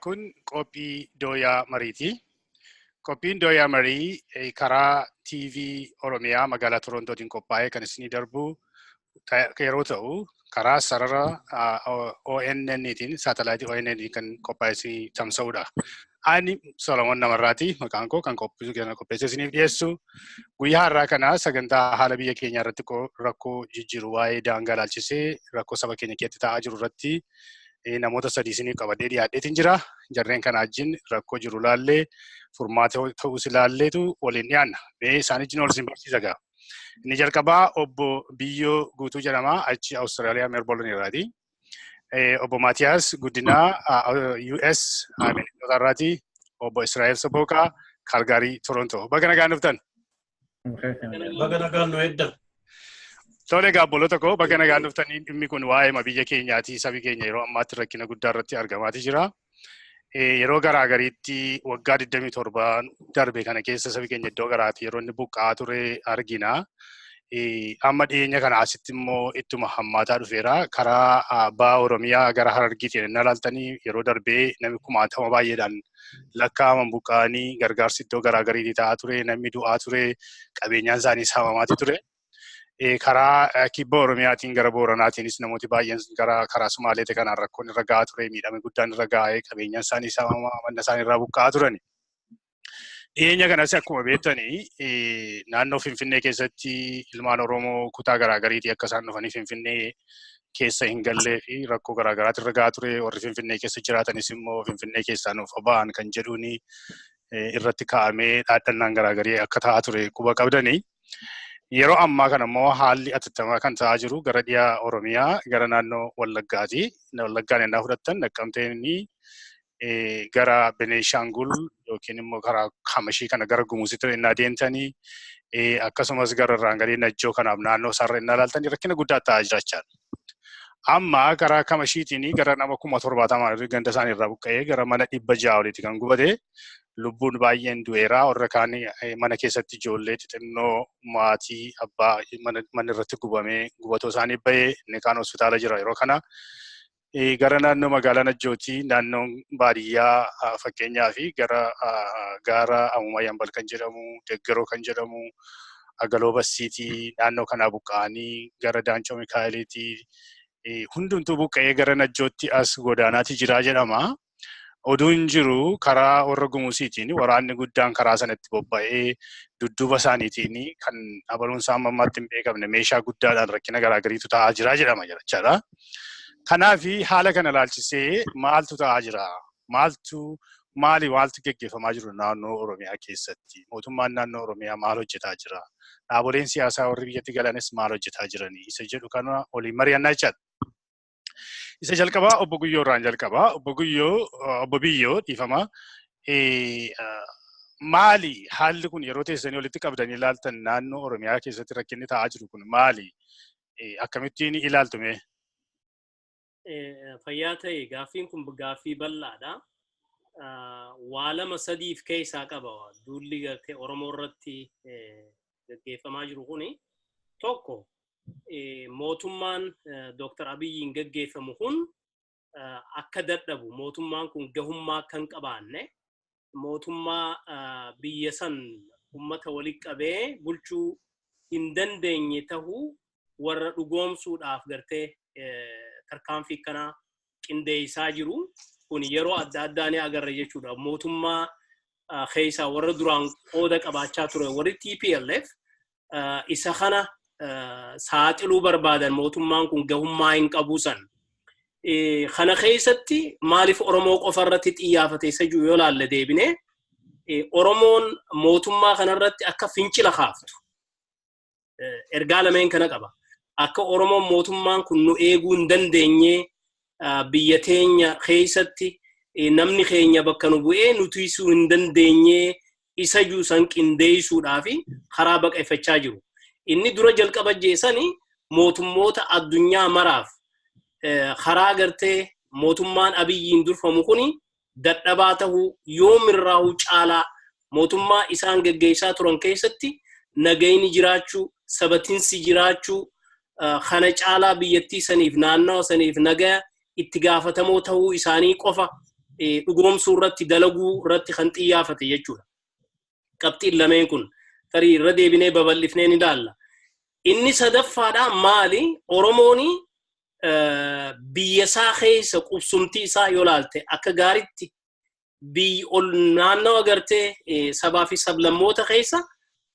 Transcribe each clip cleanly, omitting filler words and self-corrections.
Kun qophii dooyaa mariiti. Qophiin dooyaa marii karaa TV Oromiyaa magaalaa Torontootiin qophaa'ee kan isinii darbu yeroo ta'u, karaa sarara ONN'tiin saatalaayitii ONN kan qophaa'ee isinii tamsa'udha. Ani Solomon Namarraati. Maqaan koo kan qopheessee isiniif dhiyeessu. Guyyaa har'aa kana sagantaa haala biyya keenya irratti rakkoo jijjiiru waa'ee daangaa ilaalchisee rakkoo saba keenya keessatti ta'aa jiru irratti namoota sadii isiniif qabadhee dhiyaadheetiin jira. Jarreen kana wajjin rakkoo jiru laallee furmaata ta'us ilaalleetu waliin dhiyaanna. Isaan wajjin ol isin barsiisa ga'a. Inni jalqabaa obbo Biyyoo Guutuu jedhama. Achi Awustiraaliyaa Meelboorn irraati. Obbo Maatiyaas Guddinaa US Minnesota irraati. Obbo Israa'el Soboqaa Kalgaarii Torontoo. Baga nagaan dhuftan. Baga nagaan nu edda. Tole gaabboloota koo baga nagaan dhuftanii dhimmi kun waa'ee biyya keenyaati. Sabi keenya yeroo ammaatti rakkina guddaa irratti argamaatii jira. Yeroo garaagariitti waggaa 27 darbe kana keessa sabi keenya iddoo garaatti yeroo inni buqqa'aa ture argina. Amma dhiyeenya kana asitti immoo ittuma hammaataa dhufeera. Karaa ba'a Oromiyaa gara Harargeetiin inni ilaaltanii yeroo darbee namni kumaatama baay'eedhaan lakkaa'aman buqqa'anii gargaarsi iddoo garaagariitii ta'aa ture, namni du'aa ture, qabeenyaan isaanii saamamaatii ture. Karaa kibba Oromiyaatiin gara Booranaatiinis namooti baay'een gara karaa Sumaaleetii kanaan rakkoon irra gahaa ture, miidhame guddaan irra gahaa, qabeenyaan isaanii saamamaa, manna isaanii irraa buqqa'aa turani. Dhiyeenya kanas akkuma beektanii naannoo Finfinnee keessatti ilmaan Oromoo kutaa garaagariitii akka isaan dhufanii Finfinnee keessa hin gallee fi rakkoo garaagaraatti irra gahaa ture. Warri Finfinnee keessa jiraatanis immoo Finfinnee keessaa nuuf ba'an kan jedhuun irratti kaa'amee dhaadhannaan garaagarii akka ta'aa ture quba qabdanii. Yeroo ammaa kana immoo haalli atattamaa kan ta'aa jiru gara dhiyaa Oromiyaa gara naannoo Wallaggaati. Wallaggaan ennaa fudhattan Naqqamteen gara Beneeshaangul yookiin immoo karaa Kamashii kana gara Gumuuzitti ennaa deemtanii akkasumas gara Raangalee Najjoo kanaaf naannoo isaarra ennaa ilaaltanii rakkina guddaa ta'aa jiraachaa. Amma karaa Kamashiitiin gara nama 70,000 ganda isaanii irraa buqqa'ee gara mana 600 olitti kan gubate. Lubbuun baay'een du'eera. Warra kaan mana keessatti ijoollee xixinnoo maatii abbaa manni irratti gubamee gubatoo isaanii bahee inni kaan hospitaala jira yeroo kana. Gara naannoo magaalaa Najjootii naannoon baadiyyaa fakkeenyaa fi gara gaara Amuma Yambal kan jedhamu, Deggeroo kan jedhamu, Agaloo Bassiitii naannoo kanaa buqqa'anii gara Daancoo Mikaa'eliitii hundumtuu buqqa'ee gara Najjootti as godaanaatii jira jedhama. Oduun jiru karaa warra Gumuuziitiin waraanni guddaan karaa sanatti bobba'ee dudduuba isaaniitiin kan abaluun isaa ammaatti hin beekamne meeshaa guddaadhaan rakkina garaagariitu ta'aa jira jedhama jechaadha. Kanaaf haala kana ilaalchisee maaltu ta'aa jira? Maaltu gaggeeffamaa jiru naannoo Oromiyaa keessatti? Mootummaan naannoo Oromiyaa maal hojjetaa jira? Dhaaboleen siyaasaa warri biyyatti galanis maal hojjetaa jiranii? Isa jedhu kana waliin mari'annaa jechaadha. Isa jalqabaa obbo Guyyoo irraan jalqabaa. Obbo Biyyoo dhiifama. Maali haalli kun yeroo teessanii walitti qabdanii ilaaltan naannoo Oromiyaa keessatti rakkinni ta'aa jiru kun maali? Akkamittiin ilaaltume? Fayyaa ta'e gaaffiin kun gaaffii bal'aadha. Waa lama sadiif keessaa qaba. Duulli gartee Oromoo irratti gaggeeffamaa jiru kuni tokko mootummaan Dr. Abiyyiin gaggeeffamu kun akka dadhabu mootummaan kun gahummaa akka hin qabaanne mootummaa biyya san ummata walitti qabee bulchuu hin dandeenye tahuu warra dhugoomsuudhaaf gartee tarkaanfii kanaa qindeessaa jiru kun yeroo adda addaa ni agarra jechuudha. Mootummaa keessaa warra duraan qooda qabaachaa ture warri TPLF isa kana saaxiluu barbaadan mootummaan kun gahummaa hin qabu san. Kana keessatti maaliif Oromoo qofa irratti xiyyaafate isa jiru yoo laalle deebine Oromoon mootummaa kanarratti akka fincila kaaftu ergaa lameen kana qaba. Akka Oromoon mootummaan kun nu eeguu hin dandeenye biyya teenya keessatti namni keenya bakka nu bu'ee nuti isuu hin dandeenye isa jiru san qindeessuudhaaf karaa baqeeffachaa jiru. Inni dura jalqaba jeessanii mootummoota addunyaa maraaf karaa gartee mootummaan Abiyyiin durfamu kuni dadhabaa tahuu yoomirraahuu caalaa mootummaa isaan gaggeessaa turan keessatti nagayni jiraachuu, sabatinsi jiraachuu, kana caalaa biyyattii saniif naannoo saniif nagaa itti gaafatamoo tahuu isaanii qofa dhugoomsuu irratti dalaguu irratti kan xiyyaafate jechuudha. Qabxiin lameen kun tarii irra deebinee babal'ifnee ni ilaalla. Inni sadaffaadha maali? Oromooni biyya isaa keessa qubsumtii isaa yoo ilaalte akka gaariitti biyyi ol naannoo agartee sabaa fi sablammoota keessa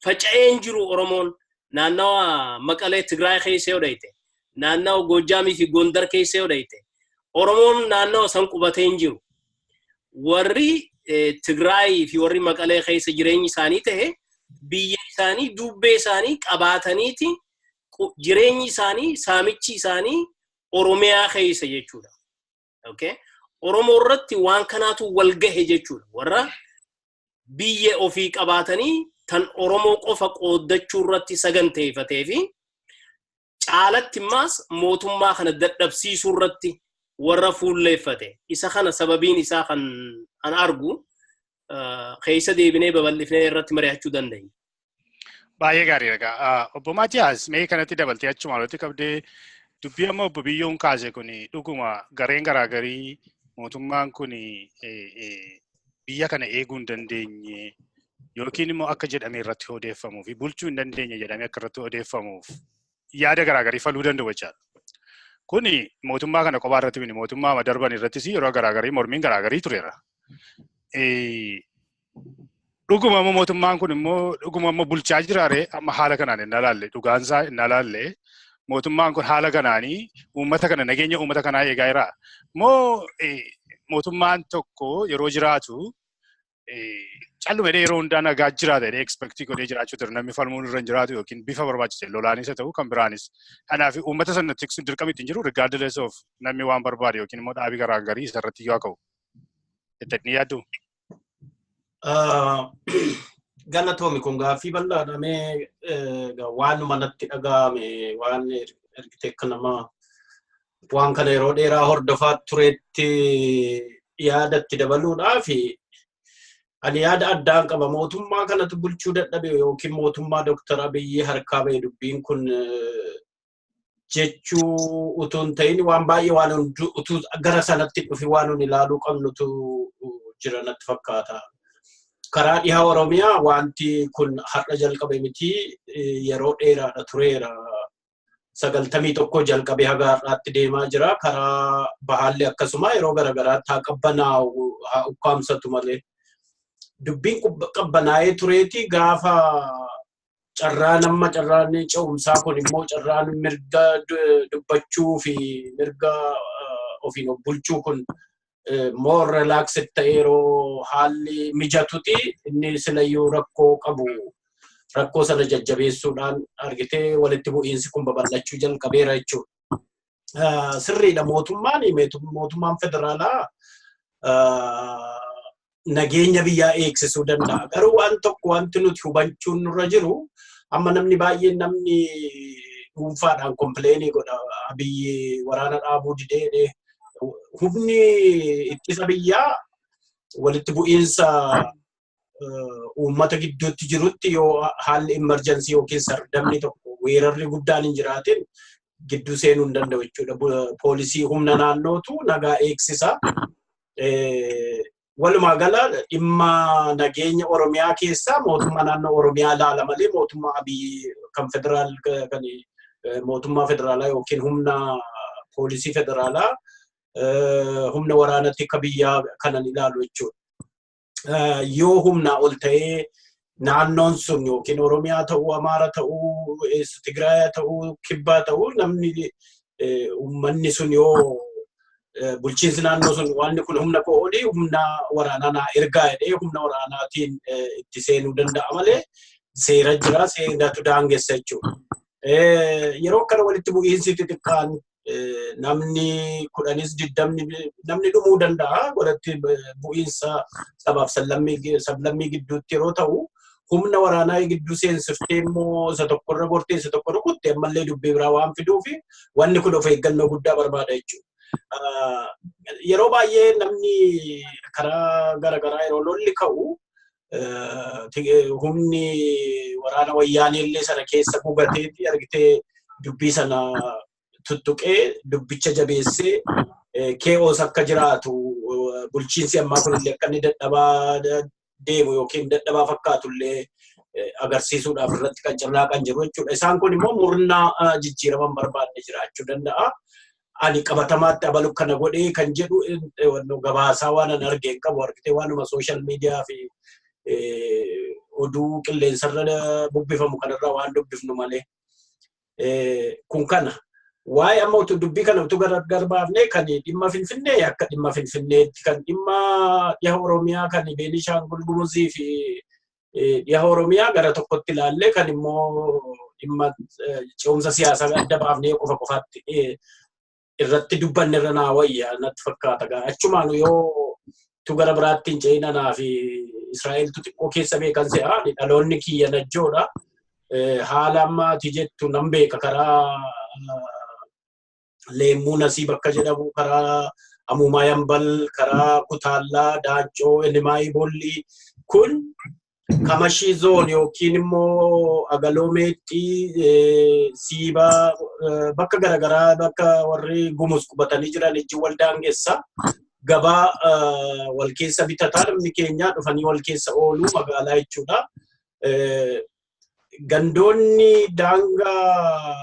faca'een jiru Oromoon naannoo Maqalee Tigraay keessa yoo dhayite naannoo Gojaamii fi Gondar keessa yoo dhayite Oromoon naannoo san qubatee hin jiru. Warri Tigraay fi warri Maqalee keessa jireenyi isaanii ta'e biyya isaanii dubbee isaanii qabaataniiti jireenyi isaanii saamichi isaanii Oromiyaa keessa jechuudha. Okay? Oromoo irratti waan kanaatu wal gahe jechuudha. Warra biyya ofii qabaatanii tan Oromoo qofa qooddachuu irratti saganteeffatee fi caalatti immaas mootummaa kana dadhabsiisuu irratti warra fuulleeffate. Isa kana sababiin isaa kan argu keessa deebinee babal'ifnee irratti mari'achuu dandeenya. Baay'ee gaariidha. Obbo Maatiyaas mee kanatti dabaltee achuma walitti qabdee dubbii amma obbo Biyyoon kaase kun dhuguma gareen garaagarii mootummaan kun biyya kana eeguu hin dandeenye yookiin immoo akka jedhamee irratti odeeffamuu fi bulchuu hin dandeenye jedhamee akka irratti odeeffamuuf yaada garaagarii faluu danda'u jechaadha. Kuni mootummaa kana kophaa irratti miti mootummaa darban irrattis yeroo garaagarii mormiin garaagarii tureera. Dhuguma immoo mootummaan kun immoo dhuguma immoo bulchaa jiraare amma haala kanaan hin ilaalle dhugaansaa hin ilaalle mootummaan kun haala kanaanii uummata kana nageenya uummata kanaa eegaa jira. Moo mootummaan tokko yeroo jiraatu callumee yeroo hundaa nagaa jiraata jedhee expectii godhee jiraachuu ture namni falmuun irra hin jiraatu yookiin bifa barbaachise lolaanis haa ta'u kan biraanis. Kanaaf uummata sana tiksuun dirqama ittiin jiru regardless of namni waan barbaade yookiin immoo dhaabii garaagarii isarratti yoo ka'u. Jettanii yaaddu? Galatoomi kun gaaffii bal'aadha. Mee waanuma natti dhaga'ame waan ergite akka nama waan kana yeroo dheeraa hordofaa turetti yaadatti dabaluudhaaf ani yaada addaan qaba. Mootummaa kanatu bulchuu dadhabe yookiin mootummaa Dr. Abiyyi harkaa ba'e dubbiin kun jechuu utuu hin ta'in waan baay'ee waan utuu gara sanatti dhufi waan nun ilaaluu qabnutu jira natti fakkaata. Karaa dhihaa Oromiyaa wanti kun har'a jalqabe miti yeroo dheeraadha tureera. 91 jalqabee haga har'aatti deemaa jira. Karaa bahaallee akkasuma yeroo garaagaraatti haa qabbanaa'u haa ukkaamsatu malee. Dubbiin qabbanaa'ee tureeti gaafa carraan ce'umsaa kun immoo carraan mirga dubbachuu fi mirga ofiin of bulchuu kun more relaxed ta'ee yeroo haalli mijatuti inni silayyuu rakkoo qabu. Rakkoo sana jajjabeessuudhaan argitee walitti bu'iinsi kun babal'achuu jalqabeera jechuudha. Sirriidha mootummaan federaalaa nageenya biyyaa eegsisuu danda'a. Garuu waan tokko wanti nuti hubachuun nurra jiru amma namni baay'een namni dhuunfaadhaan kompleenii godha. Abiyyi waraana dhaabuu didee humni ittisa biyyaa walitti bu'iinsa uummata gidduutti jirutti yoo haalli emerjensii yookiin sardamni tokko weerarri guddaan hin jiraatin gidduu seenuu hin danda'u jechuudha. Poolisii humna naannootu nagaa eegsisa. Walumaa gala dhimma nageenya Oromiyaa keessaa mootummaa naannoo Oromiyaa ilaala malee mootummaa Abiyyi kan federaal kan mootummaa federaalaa yookiin humna poolisii federaalaa humna waraanatti akka biyyaa kanan ilaalu jechuudha. Yoo humna ol ta'ee naannoon sun yookiin Oromiyaa ta'uu, Amaara ta'uu, Tigraay ta'uu, Kibbaa ta'uu namni uummanni sun yoo bulchiinsi naannoo sun waan kun humna koo olii humna waraanaa ergaa jedhee humna waraanaatiin itti seenuu danda'a malee seera jira seeratu daangessa jechuudha. Yeroo kana walitti bu'iinsi xixiqqaan namni 10-20 namni dhumuu danda'a. Walitti bu'iinsa sabaaf sablammii gidduutti yeroo ta'u humna waraanaa gidduu seensiftee immoo isa tokkorra gortee isa tokko rukutte ammallee dubbii biraa waan fiduufi wanni kun of eeggannoo guddaa barbaada jechuudha. Yeroo baay'ee namni karaa garaagaraa yeroo lolli ka'u humni waraana wayyaanee illee sana keessa gugateetti argitee dubbii sana tuttuqee dubbicha jabeessee kee'oos akka jiraatu bulchiinsi ammaa kunillee akka inni dadhabaa deemu yookiin dadhabaa fakkaatullee agarsiisuudhaaf irratti kan carraaqan jiru jechuudha. Isaan kun immoo murnaa jijjiiraman barbaadne jiraachuu danda'a. Ani qabatamaatti abalu kana godhee kan jedhu gabaasaa waan an argeen qabu argitee waanuma sooshaal miidiyaa fi oduu qilleensarra bubbifamu kanarraa waan dubbifnu malee. Kun kana waa'ee amma utuu dubbii kana utuu gargar baafnee kan dhimma Finfinnee akka dhimma Finfinneetti kan dhimma dhiha Oromiyaa kan Beenishaangul Gumuzii fi dhiha Oromiyaa gara tokkotti ilaallee kan immoo dhimma ce'umsa siyaasaa adda baafnee qofaatti irratti dubbanne irra naa wayyaa natti fakkaata. Achumaan yoo tu gara biraatti hin ce'inanaa fi Israa'eltu xiqqoo keessa beekan se'a dhaloonni kiyya najjoodha. Haala ammaati jettu nan beeka karaa Leemmuu Nasiib akka jedhamu karaa Amuumaa Yambal karaa Kutaallaa Daancoo Enimaayi Bollii kun Kamashii zoon yookiin immoo Agaloomeetti Siibaa bakka garaagaraa bakka warri Gumuz qubatanii jiran ijji wal daangeessa gabaa wal keessa bitataa namni keenya dhufanii wal keessa ooluu magaalaa jechuudha. Gandoonni daangaa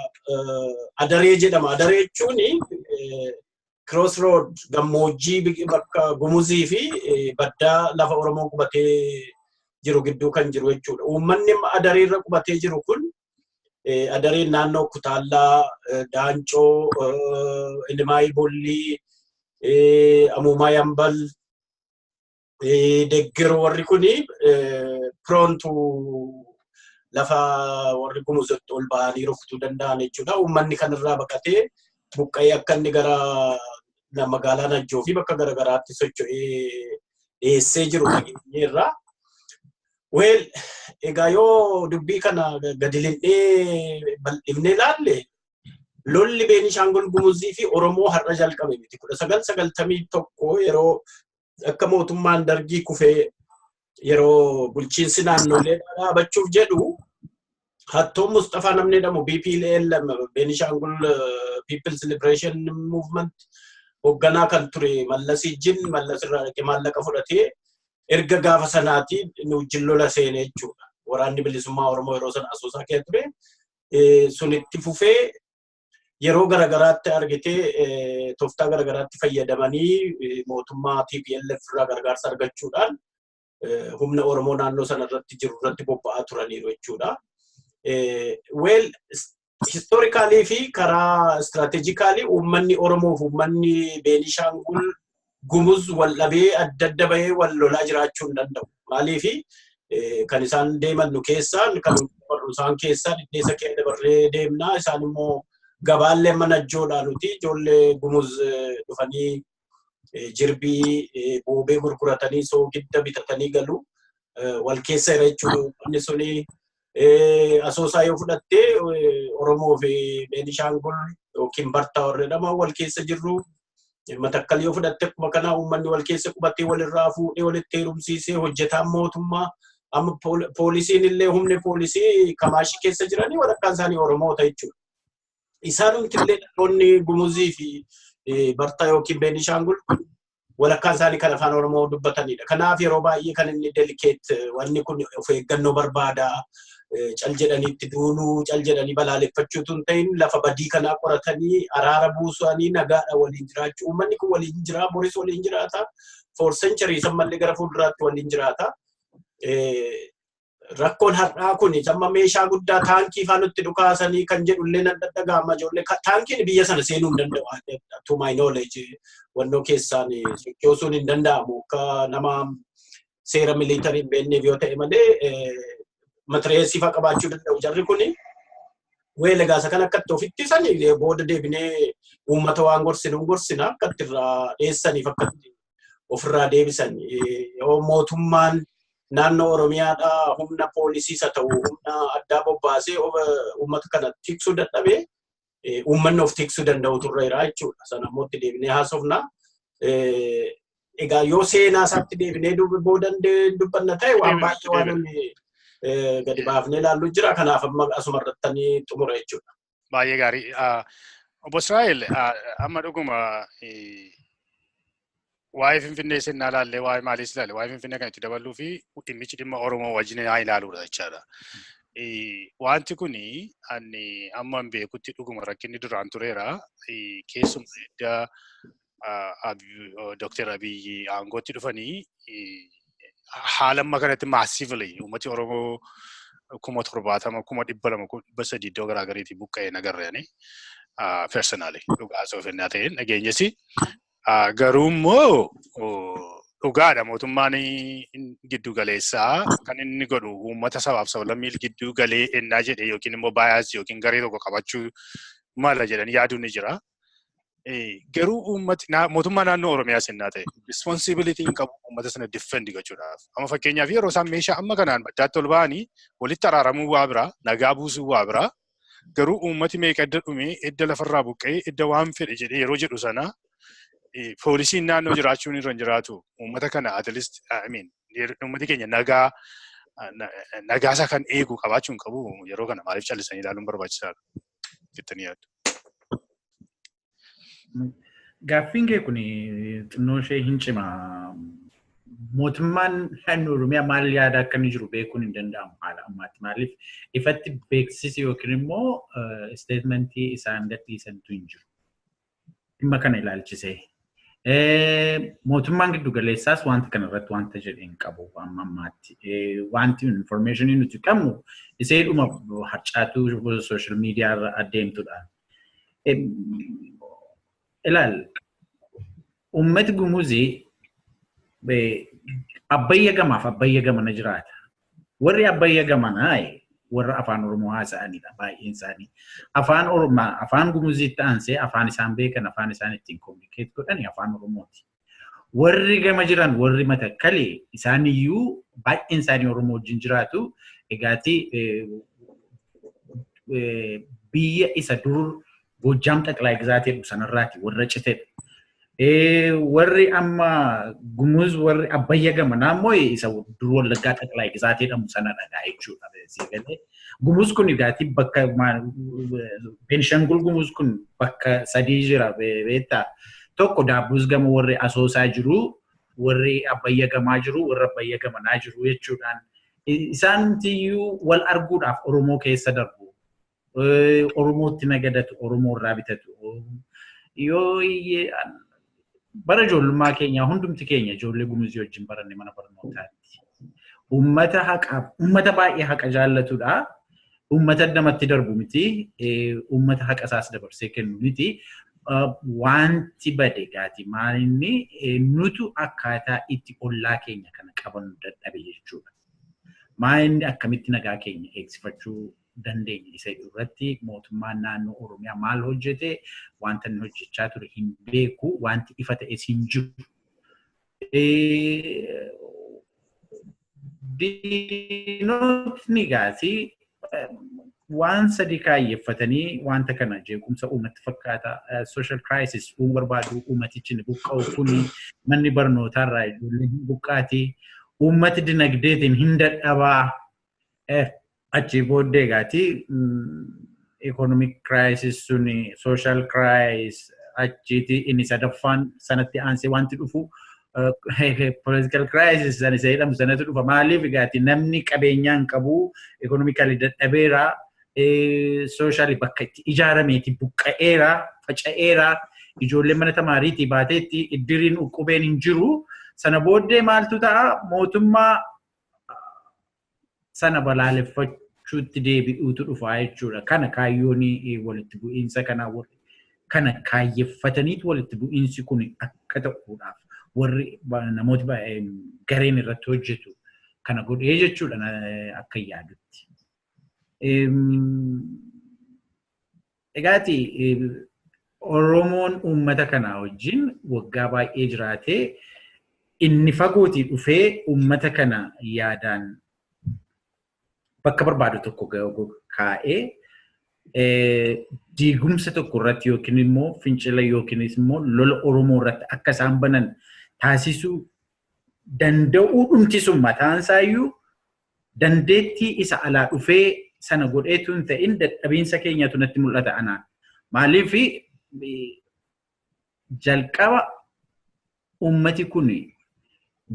Adaree jedhama. Adaree jechuun crossroad gammoojjii bakka Gumuzii fi baddaa lafa Oromoo qubatee jiru gidduu kan jiru jechuudha. Uummanni Adaree irra qubatee jiru kun Adareen naannoo Kutaallaa, Daancoo, Enimaayi Bollii, Amuumaa Yambal, Deggir warri kuni prontu lafa warri Gumuzotti ol ba'anii rukutuu danda'an jechuudha. Uummanni kanarraa baqatee buqqa'ee akka inni gara magaalaa Najjoo fi bakka garaagaraatti socho'ee dhiyeessee jiru dhageenyeerra. Weel egaa yoo dubbii kana gadi lindhee bal'ifnee ilaalle lolli Beenishaangul Gumuzii fi Oromoo har'a jalqabe miti. 1991 yeroo akka mootummaan Dargii kufee yeroo bulchiinsi naannolee dhaabachuuf jedhu Hattoon Mustafaa namni jedhamu BPLM Beenishaangul People's Liberation Movement hoogganaa kan ture Mallas irraa dhaqee maallaqa fudhatee erga gaafa sanaatiin nu jillola seenee jechuudha. Waraanni bilisummaa Oromoo yeroo sana Asoosaa keessa ture sunitti fufee yeroo garagaraatti argitee tooftaa garagaraatti fayyadamanii mootummaa TPLF irraa gargaarsa argachuudhaan humna Oromoo naannoo sana irratti jiru irratti bobba'aa turaniiru jechuudha. Well, historically fi karaa strategically uummanni Oromoo fi uummanni Beenishaangul Gumuz wal dhabee adda bahee wal lolaa jiraachuu hin danda'u. Maaliif kan isaan deeman nu keessaan kan isaan keessaa dhidheessa keenya dabarree deemnaa isaan immoo gabaallee mana Najjoodhaa nuti ijoollee Gumuz dhufanii jirbii boobee gurguratanii soogidda bitatanii galu wal keessa jira jechuudha. Inni suni Asoosaa yoo fudhattee Oromoo fi Beenishaangul yookiin Bartaa warra jedhaman wal keessa jirru. Matakkal yoo fudhatte akkuma kana uummanni wal keessa qubatee walirraa fuudhee walitti heerumsiisee hojjetaan mootummaa amma poolisiin illee humni poolisii Kamaashii keessa jiranii walakkaan isaanii Oromoota jechuudha. Isaanumti illee dhaloonni Gumuzii fi Bartaa yookiin Beenishaangul walakkaan isaanii kan afaan Oromoo dubbatanidha. Kanaaf yeroo baay'ee kan inni delicate wanni kun of eeggannoo barbaada. Cal jedhaniitti duuluu, cal jedhanii balaaleffachuutu hin ta'in lafa badii kanaa qoratanii araara buusanii nagaadha waliin jiraachuu. Uummanni kun waliin jira, Boris waliin jiraata, for centuries ammallee gara fuulduraatti waliin jiraata. Rakkoon har'aa kun amma meeshaa guddaa taankii faa nutti dhukaasanii kan jedhullee nan dhaga'ama ijoollee. Taankiin biyya sana seenuu hin danda'u. To my knowledge wannoo keessaan sochoosuun hin danda'amu. Akka nama seera militarii hin beekneef yoo ta'e malee Matreesii faa qabaachuu danda'u jarri kuni. Weele gaasa kan akkatti ofitti sanii booda deebinee uummata waan gorsinuun gorsina akkatti irraa dheessaniif akkatti ofirraa deebisan. Yoo mootummaan naannoo Oromiyaadhaa humna poolisiis haa ta'u humna addaa bobbaasee uummata kana tiksuu dadhabee uummanni of tiksuu danda'u turreera jechuudha. Sana immoo itti deebinee haasofna. Egaa yoo seenaa isaatti deebinee booda dubbanna ta'e waan baay'ee waan gadi baafnee ilaallu jira. Kanaaf amma asuma irratti xumura jechuudha. Baay'ee gaarii. Obbo Israa'el amma dhuguma waa'ee Finfinnee seenaa laallee waa'ee maaliis ilaalle waa'ee Finfinnee kan itti dabaluu fi dhimmichi dhimma Oromoo wajjin haa ilaaluudha jechaadha. Wanti kuni ani amma hin beekutti dhuguma rakkinni duraan tureera. Keessumaa edda Dr. Abiyyi aangootti dhufanii haala amma kanatti massively uummati Oromoo 70,000 200,000 iddoo garaagaraatti buqqa'ee nagarreeni. Personally dhugaa soofennaa ta'een dhageenyasi. Garuu immoo dhugaadha mootummaan giddu galeessaa kan inni godhu uummata sabaaf sablammii giddu galee ennaa jedhee yookiin immoo baay'aas yookiin garee tokko qabachuu mala jedhanii yaaduun ni jira. Garuu mootummaa naannoo Oromiyaa sennaa ta'e responsibility hin qabu uummata sana defend gochuudhaaf. Amma fakkeenyaaf yeroo isaan meeshaa amma kanaan baddaatti ol ba'anii walitti araaramuu waa biraa nagaa buusuu waa biraa garuu uummati meeqa edda dhumee edda lafarraa buqqee edda waan fedhe jedhee yeroo jedhu sana poolisiin naannoo jiraachuun irra hin jiraatu uummata kana at least uummati keenya nagaasa kan eegu qabaachuu hin qabu yeroo kana maaliif callisanii ilaaluun barbaachisaadha jettanii yaaddu. Gaaffiin kee kun xinnoo ishee hin cima. Mootummaan naannoo Oromiyaa maal yaada akka inni jiru beekuun hin danda'amu haala ammaatti. Maaliif ifatti beeksisi yookiin immoo statementii isaan gadhiisantu hin jiru. Dhimma kana ilaalchisee. Mootummaan giddu galeessaas wanta kana irratti wanta jedhee hin qabu amma ammaatti. Wanti informationii nuti qabnu iseedhuma harcaatuu social media irra adeemtudha. Ilaal uummati Gumuzii abbayya gamaaf abbayya gamana jiraata. Warri abbayya gamanaa warra afaan Oromoo haasa'anidha baay'een isaanii. Afaan Gumuziitti aansee afaan isaan beekan afaan isaan ittiin communicate godhani afaan Oromooti. Warri gama jiran warri Matakkalee isaaniyyuu baay'een isaanii Oromoo wajjin jiraatu. Egaati biyya isa dur Gojjam Xaqlaa Gizaatii sanarraati warra citedha. Warri amma Gumuz warri abbayya gamanaa immoo isa dur Wallaggaa Xaqlaa Gizaatii jedhamu sanadha jechuudha. Gumuz kun egaati bakka Benishangul Gumuz kun bakka sadii jira beektaa. Tokko Daabbus gama warri Asoosaa jiru, warri abbayya gamaa jiru, warri abbayya gamanaa jiru jechuudhaan. Isaan tiyyuu wal arguudhaaf Oromoo keessa darbu. Oromootti nagadatu, Oromoo irraa bitatu. Yoo bara ijoollummaa keenya hundumti keenya ijoollee Gumuzii wajjin baranne mana barnootaatti. Uummata baay'ee haqa jaallatudha. Uummata namatti darbu miti. Uummata haqa isaas dabarsee kennu miti. Wanti bade gaati maalinni nutu akkaataa itti ollaa keenya kana qabannu dadhabe jechuudha. Maalinni akkamitti nagaa keenya eegsifachuu dandeenya isa irratti mootummaan naannoo Oromiyaa maal hojjete wanta inni hojjechaa ture hin beeku wanti ifa ta'es hin jiru. Diinotni gaati waan sadii kaayeffatanii wanta kana jeequmsa uummatti fakkaata social crisis uumuu barbaadu uummatichi ni buqqa'u kuni manni barnootaarraa ijoolleen hin buqqaati uummati dinagdeetiin hin dadhabaa achi booddee gaati economic crisis suni social crisis achiti inni sadaffaan sanatti aansee wanti dhufu political crisis sana jedhamu sanatti dhufa maaliif gaati namni qabeenyaan qabu economically dadhabeera socially bakka itti ijaarameeti buqqa'eera faca'eera ijoollee mana tamaariitii baateetti iddiriin uqqubeen hin jiru sana booddee maaltu ta'a mootummaa sana balaaleffachuutti deebi'uutu dhufa jechuudha. Kana kaayyoon walitti bu'iinsa kana kaayyeffataniitu walitti bu'iinsi kun akka ta'uudhaaf warri namooti gareen irratti hojjetu kana godhee jechuudha akka yaadutti. Egaati Oromoon uummata kanaa wajjin waggaa baay'ee jiraatee inni fagootii dhufee uummata kana yaadaan bakka barbaadu tokko kaa'ee diigumsa tokko irratti yookiin immoo fincila yookiin immoo lola Oromoo irratti akka isaan banan taasisuu danda'uu dhumtisuun mataan isaayyuu dandeettii isa alaa dhufee sana godheetu hin ta'in dadhabiinsa keenyatu natti mul'ata anaan. Maaliif jalqaba ummati kun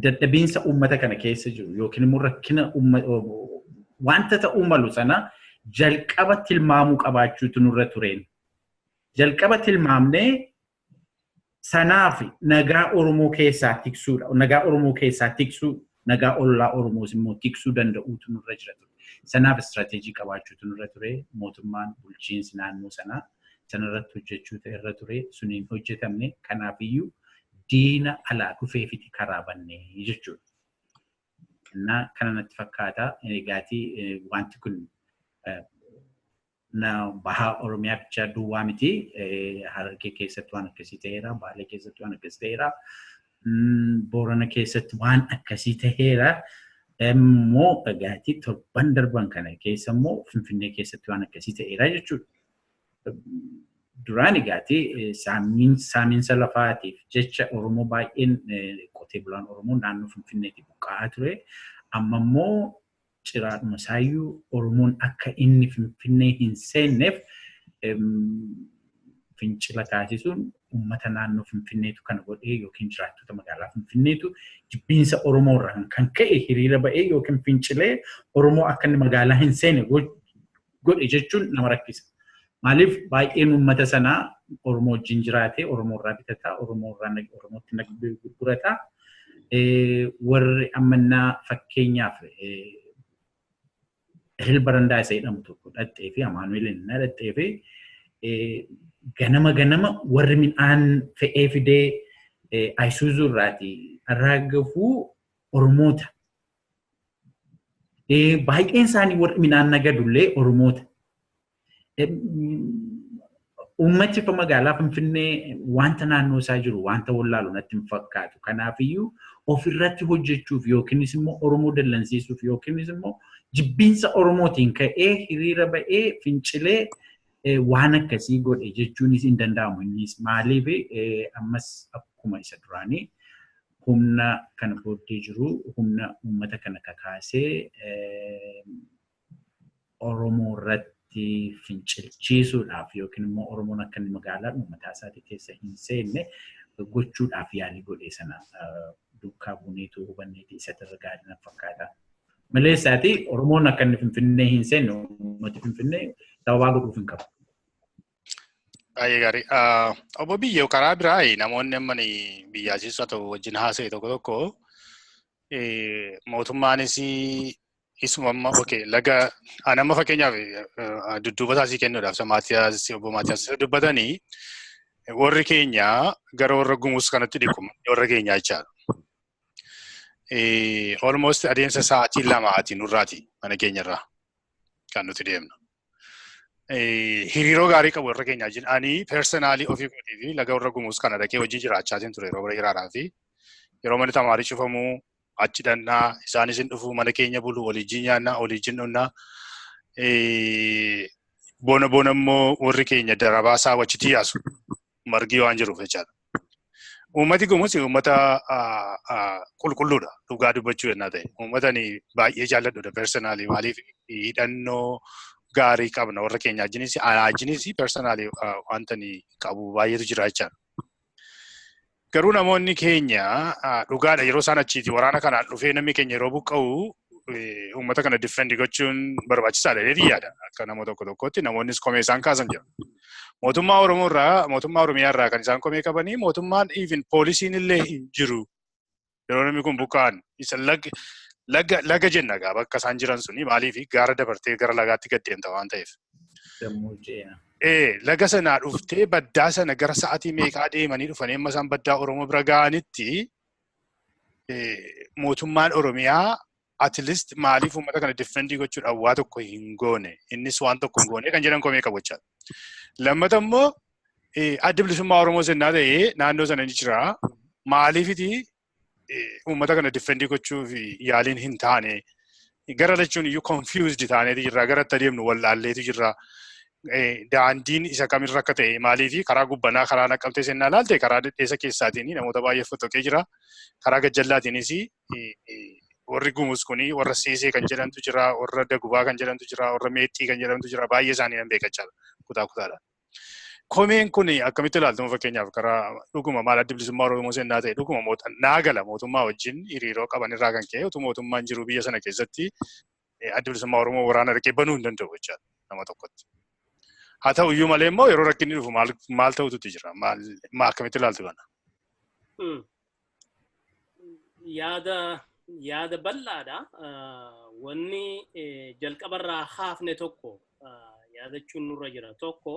dadhabinsa ummata kana keessa jiru yookiin immoo rakkina wanta ta'uu malu sana jalqaba tilmaamuu qabaachuutu nurra tureen. Jalqaba tilmaamnee sanaaf nagaa Oromoo keessaa tiksuudha. Nagaa Oromoo keessaa tiksuu, nagaa ollaa Oromoos immoo tiksuu danda'uutu nurra jira ture. Sanaaf istirateejii qabaachuutu nurra ture. Mootummaan bulchiinsi naannoo sanaa sanarratti hojjechuutu irra ture. Suniin hojjetamne kanaafiyyuu diina alaa dhufeefiti karaa bannee jechuudha. Kana natti fakkaata. Eegaatii wanti kun bahaa Oromiyaa bichaa duwwaa miti. Harargee keessatti waan akkasii ta'eera. Baalee keessatti waan akkasii ta'eera. Boorana keessatti waan akkasii ta'eera. Immoo eegaatii torban darban kana keessa immoo Finfinnee keessatti waan akkasii ta'eera jechuudha. Duraan eegaatii saamiinsa lafaatiif jecha Oromoo baay'een qotee bulaan Oromoo naannoo Finfinneetti buqqa'aa ture. Amma immoo ciraadhuma isaayyuu Oromoon akka inni Finfinnee hin seenneef fincila taasisuun uummata naannoo Finfinneetu kana godhee yookiin jiraattota magaalaa Finfinneetu jibbiinsa Oromoo irraan kan ka'e hiriira ba'ee yookiin fincilee Oromoo akka inni magaalaa hin seenne godhe jechuun nama rakkisa. Maaliif baay'een uummata sanaa Oromoo wajjin jiraatee Oromoo irraa bitataa, Oromootti gurgurataa. Warri ammannaa fakkeenyaaf Hilbarandaa isa jedhamu tokko dhattee fi Amaanu'eel inni dhattee fi ganama warri midhaan fe'ee fidee Ayisuuzuu irraati arraagafuu Oromoota. Baay'een isaanii warri midhaan nagadullee Oromoota. Ummati fa magaalaa Finfinnee wanta naannoo isaa jiru wanta wallaalu natti hin fakkaatu. Kanaafiyyuu ofirratti hojjechuuf yookiinis immoo Oromoo dallansiisuuf yookiinis immoo jibbiinsa Oromootiin ka'ee hiriira ba'ee fincilee waan akkasii godhe jechuunis hin danda'amu. Innis maaliif ammas akkuma isa duraanii humna kana booddee jiru humna uummata kana kakaasee Oromoo irratti fincilchiisuudhaaf yookiin immoo Oromoon akka inni magaalaa uummataa isaatii keessa hin seenne gochuudhaaf yaalii godhe sana duukaa buuneetu hubanneeti isa irra gaarii na fakkaata. Maleessaati Oromoon akka inni Finfinnee hin seenne uummati Finfinnee sababaa godhuuf hin qabu. Baay'ee gaarii. Obbo Biyyoo karaa biraa namoonni amma biyyaasisu haa ta'u wajjin haasa'e tokko mootummaanis isuma amma laga amma fakkeenyaaf dudduuba isaasii kennuudhaaf obbo Maatiyaas dubbatanii warri keenya gara warra Gumuus kanatti dhiquma warra keenyaa jechaadha. Almost adeemsa sa'aatii lamaati nurraati mana keenyarraa kan nuti deemnu. Hiriiroo gaarii qabu warra keenyaa jiru. Ani personaalii ofii kootii fi laga warra Gumuus kana dhaqee hojii jiraachaatiin ture yeroo bara hiraadhaa fi yeroo manni tamaarii cufamuu achi dhannaa isaanis hin dhufu mana keenya bulu waliijii nyaannaa waliijii dhunnaa. Bona immoo warri keenya darabaa isaa wachitti yaasu margii waan jiruuf jechaadha. Uummati Gumuus uummata qulqulluudha dhugaa dubbachuu yennaa ta'e. Uummatani baay'ee jaalladhuudha personaalii maaliif hidhannoo gaarii qabna warra keenya ajinis ajinis personaalii wanta ni qabu baay'eetu jira jechaadha. Garuu namoonni keenya dhugaadha yeroo isaan achiiti waraana kanaan dhufee namni keenya yeroo buqqa'u uummata kana diffendi gochuun barbaachisaadha jedhee yaada. Akka nama tokkotti namoonnis komee isaan kaasan jira. Mootummaa Oromoo irraa mootummaa Oromiyaa irraa kan isaan komee qabanii mootummaan even poolisiin illee hin jiru. Yeroo namni kun buqqa'an isa laga jenna gaa bakka isaan jiran suni maaliif gaara dabartee gara lagaatti gad deemta waan ta'eef. Laga sanaa dhuftee baddaa sana gara sa'aatii meeqaa deemanii dhufanii amma isaan baddaa Oromoo bira ga'anitti mootummaan Oromiyaa at least maaliif uummata kana diffeendii gochuudhaan waa tokko hin goone innis waan tokko hin goone kan jedhan komee qabu jechaadha. Lammata immoo adda bilisummaa Oromoo sennaa ta'ee naannoo sana ni jira maaliifiti uummata kana diffeendii gochuuf yaaliin hin taane gara lachuun iyyuu confused taaneeti jirra gara itti adeemnu wallaalleetu jirra. Daandiin isa kamirra akka ta'e maaliifi karaa gubbanaa karaa naqqabtee sennaa laalte karaa dhedheessa keessaatiin namoota baay'ee fotoqee jira. Karaa gajjallaatiinis warri Gumuus kuni warra Seesee kan jedhantu jira, warra Dagubaa kan jedhantu jira, warra Meexxii kan jedhantu jira. Baay'ee isaanii nan beekachaadha kutaa kutaadhaan. komeen kun akkamitti ilaaltu fakkeenyaaf karaa dhuguma maal adda bilisummaa Oromoo seenaa ta'e dhuguma naagala mootummaa wajjin hiriiroo qaban irraa kan ka'e utuu mootummaan jiru biyya sana keessatti adda bilisummaa Oromoo waraana dhaqee banuu hin danda'u jechaadha nama tokkotti. Haa ta'u iyyuu malee immoo yeroo rakkinni dhufu maal ta'utu jira? Maal akkamitti ilaaltu kana? Yaada bal'aadha. Wanni jalqabarraa haafne tokko yaadachuun nurra jira. Tokko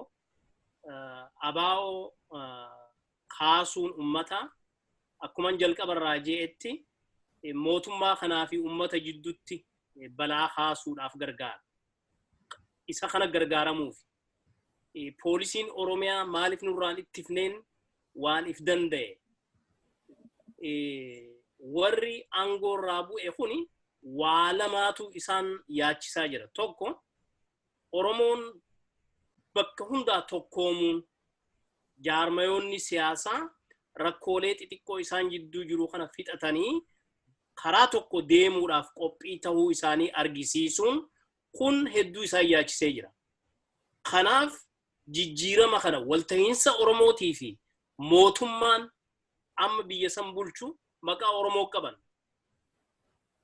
abaa'oo kaasuun ummata akkuma jalqabarraa jeetti mootummaa kanaa fi ummata jidduutti balaa kaasuudhaaf gargaara. Isa kana gargaaramuuf poolisiin Oromiyaa maaliif nurraan ittifneen waan if danda'e. Warri aangoorraa bu'e kuni waa lamaatu isaan yaachisaa jira. Tokko Oromoon bakka hundaa tokkoomuun jaarmayoonni siyaasaa rakkoolee xixiqqoo isaan jidduu jiru kana fixatanii karaa tokko deemuudhaaf qophii ta'uu isaanii argisiisuun kun hedduu isaan yaachisee jira. Kanaaf jijjiirama kana walta'iinsa Oromootii fi mootummaan amma biyya san bulchu maqaa Oromoo qaban.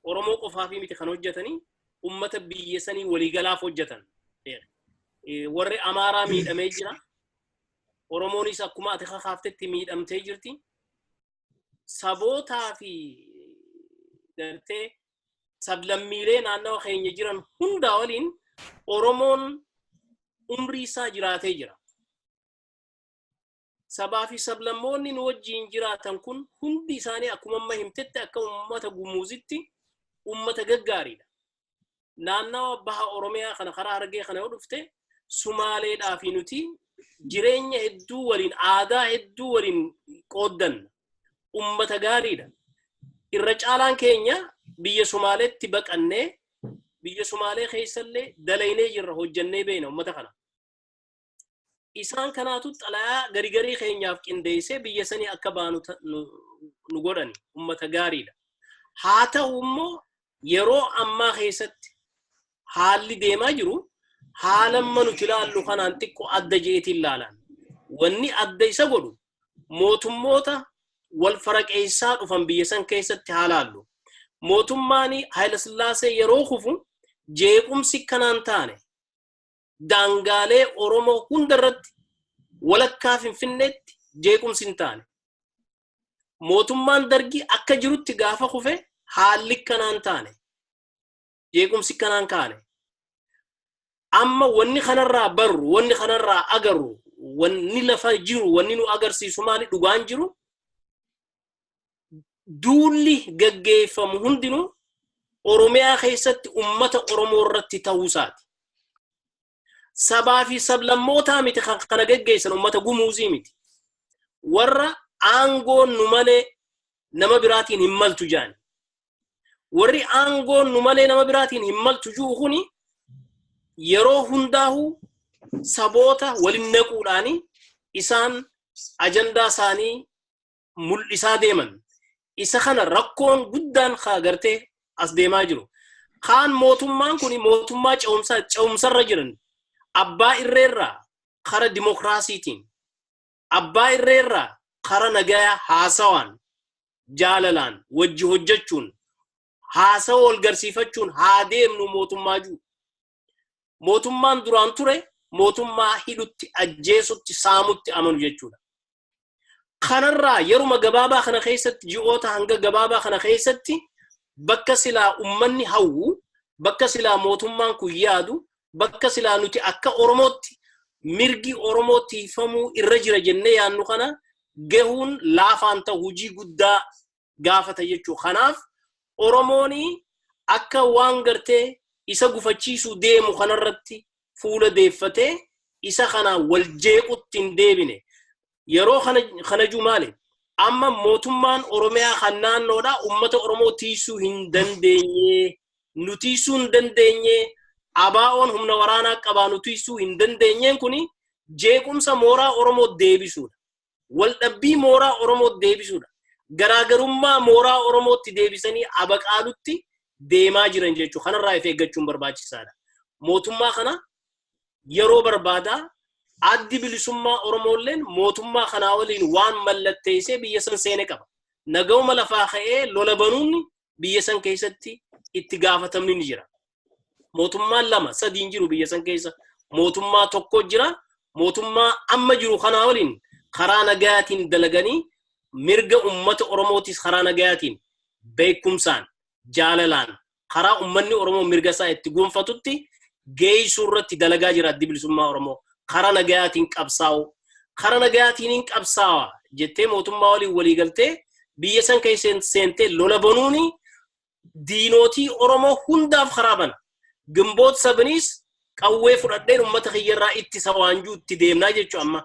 Oromoo qofaa fi miti kan hojjetanii ummata biyya sanii waliigalaaf hojjetan. Warri Amaaraa miidhamee jira. Oromoonis akkuma ati kakaaftetti miidhamtee jirti. Sabootaa fi gartee sablammiilee naannawa keenya jiran hundaa waliin Oromoon umrii isaa jiraatee jira. Sabaa fi sablammoonni nu wajjiin jiraatan kun hundi isaanii akkuma amma himtetti akka ummata gumuuzitti ummata gaggaariidha. Naannawa baha Oromiyaa kana karaa Harargee kana yoo dhufte Sumaaleedhaa fi nuti jireenya hedduu waliin aadaa hedduu waliin qooddanna. Ummata gaariidha. Irra caalaan keenya biyya Sumaaleetti baqannee biyya Sumaalee keessallee dalaynee jirra hojjannee beena ummata kana. Isaan kanaatu xalayaa garigarii keenyaaf qindeessee biyya sanii akka baanu nu godhani ummata gaariidha. Haa ta'u immoo yeroo ammaa keessatti haalli deemaa jiru haalamma nuti ilaallu kanaan xiqqoo adda jeetiin ilaalan. Wanni adda isa godhu mootummoota wal faraqeessaa dhufan biyya san keessatti haalaallu. Mootummaan Haayila Sillaasee yeroo kufu jeequmsi kanaan taane daangaalee Oromoo hundarratti walakkaa Finfinneetti jeequmsi hin taane. Mootummaan Dargii akka jirutti gaafa kufe haalli kanaan taane. Jeequmsi kanaan kaane. Amma wanni kanarraa barru, wanni kanarraa agarru, wanni lafa jiru, wanni nu agarsiisu maali dhugaan jiru. Duulli gaggeeffamu hundinuu Oromiyaa keessatti ummata Oromoo irratti ta'uusaati. Sabaa fi sablammootaa miti kana gaggeessan ummata gumuuzii miti. Warra aangoon nu malee nama biraatiin hin maltu jaani. Warri aangoon nu malee nama biraatiin hin maltu juu kuni yeroo hundaa'u saboota waliin naquudhaani isaan ajandaa isaanii mul'isaa deeman. Isa kana rakkoon guddaan gartee as deemaa jiru. Kaan mootummaan kuni mootummaa ce'umsarra jiran. Abbaa irreerraa kara dimokiraasiitiin. Abbaa irreerraa kara nagaya haasawaan jaalalaan wajji hojjechuun haasawa wal garsiifachuun haa deemnu mootummaa jiru. Mootummaan duraan ture mootummaa hidhutti ajjeesutti saamutti amanu jechuudha. Kanarraa yeruma gabaabaa kana keessatti ji'oota hanga gabaabaa kana keessatti bakka silaa ummanni hawwu bakka silaa mootummaan kun yaadu bakka silaa nuti akka Oromootti mirgi Oromootti hiifamuu irra jira jennee yaannu kana gahuun laafaan ta'u hojii guddaa gaafata jechuu. Kanaaf Oromooni akka waan gartee isa gufachiisuu deemu kanarratti fuula deeffatee isa kana wal jeequtti hin deebine. Yeroo kana jumaale amma mootummaan Oromiyaa kan naannoodha ummata Oromoo tiisuu hin dandeenye nutiisuu hin dandeenye abaa'oon humna waraanaa qabaa nutiisuu hin dandeenyeen kuni jeequmsa mooraa Oromoo deebisuudha. Wal dhabbii mooraa Oromoo deebisuudha. Garaagarummaa mooraa Oromootti deebisanii abaqaalutti deemaa jiran jechuudha. Kanarraa if eeggachuun barbaachisaadha. Mootummaa kana yeroo barbaadaa addi bilisummaa Oromooleen mootummaa kanaa waliin waan mallatteessee biyya san seene qaba. Nagauma lafaa ka'ee lola banuun biyya san keessatti itti gaafatamni ni jira. Mootummaan lama sadiin jiru biyya san keessa. Mootummaa tokko jira. Mootummaa amma jiru kanaa waliin karaa nagayaatiin dalaganii mirga ummata Oromootis karaa nagayaatiin beekumsaan jaalalaan karaa ummanni Oromoo mirga isaa itti gonfatutti geessuu irratti dalagaa jira addi bilisummaa Oromoo. Karaa nagayaatiin qabsaa'u. Karaa nagayaatiin qabsaa'aa jettee mootummaa waliin walii galtee biyya san keessa seentee lola banuuni diinootii Oromoo hundaaf karaa bana. Gimboot sabaniis qawwee fudhadheen ummata kiyyarraa ittisa waanjuu itti deemnaa jechuu amma.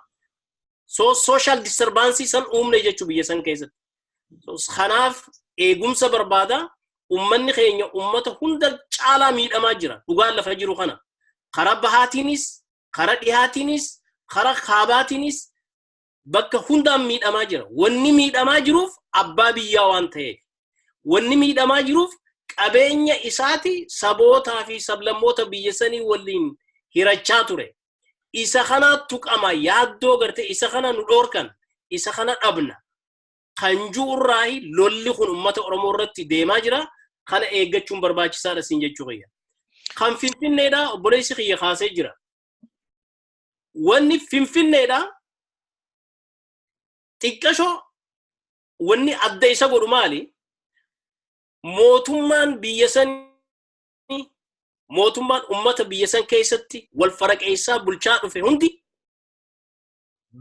Social disturbance san uumne jechuu biyya san keessatti. Kanaaf eegumsa barbaada. Ummanni keenya ummata hunda caalaa miidhamaa jira. Dhugaan lafa jiru kana. Karaa bahaatiinis, karaa dhihaatiinis, karaa kaabaatiinis bakka hundaan miidhamaa jira. Wanni miidhamaa jiruuf abbaa biyyaa waan ta'eef. Wanni miidhamaa jiruuf qabeenya isaati sabootaa fi sablammoota biyya sanii waliin hirachaa ture. Isa kana tuqama yaaddoo garte isa kana nu dhoorkan isa kana dhabna. Kan juurraahi lolli kun ummata Oromoo irratti deemaa jira. Kana eeggachuun barbaachisaadha siin jechuu qiyya. Kan Finfinneedha obboleessi kiyya kaasee jira. Wanni Finfinneedha xiqqashoo wanni adda isa godhu maali? Mootummaan biyya sanii mootummaan ummata biyya san keessatti wal faraqeessaa bulchaa dhufe hundi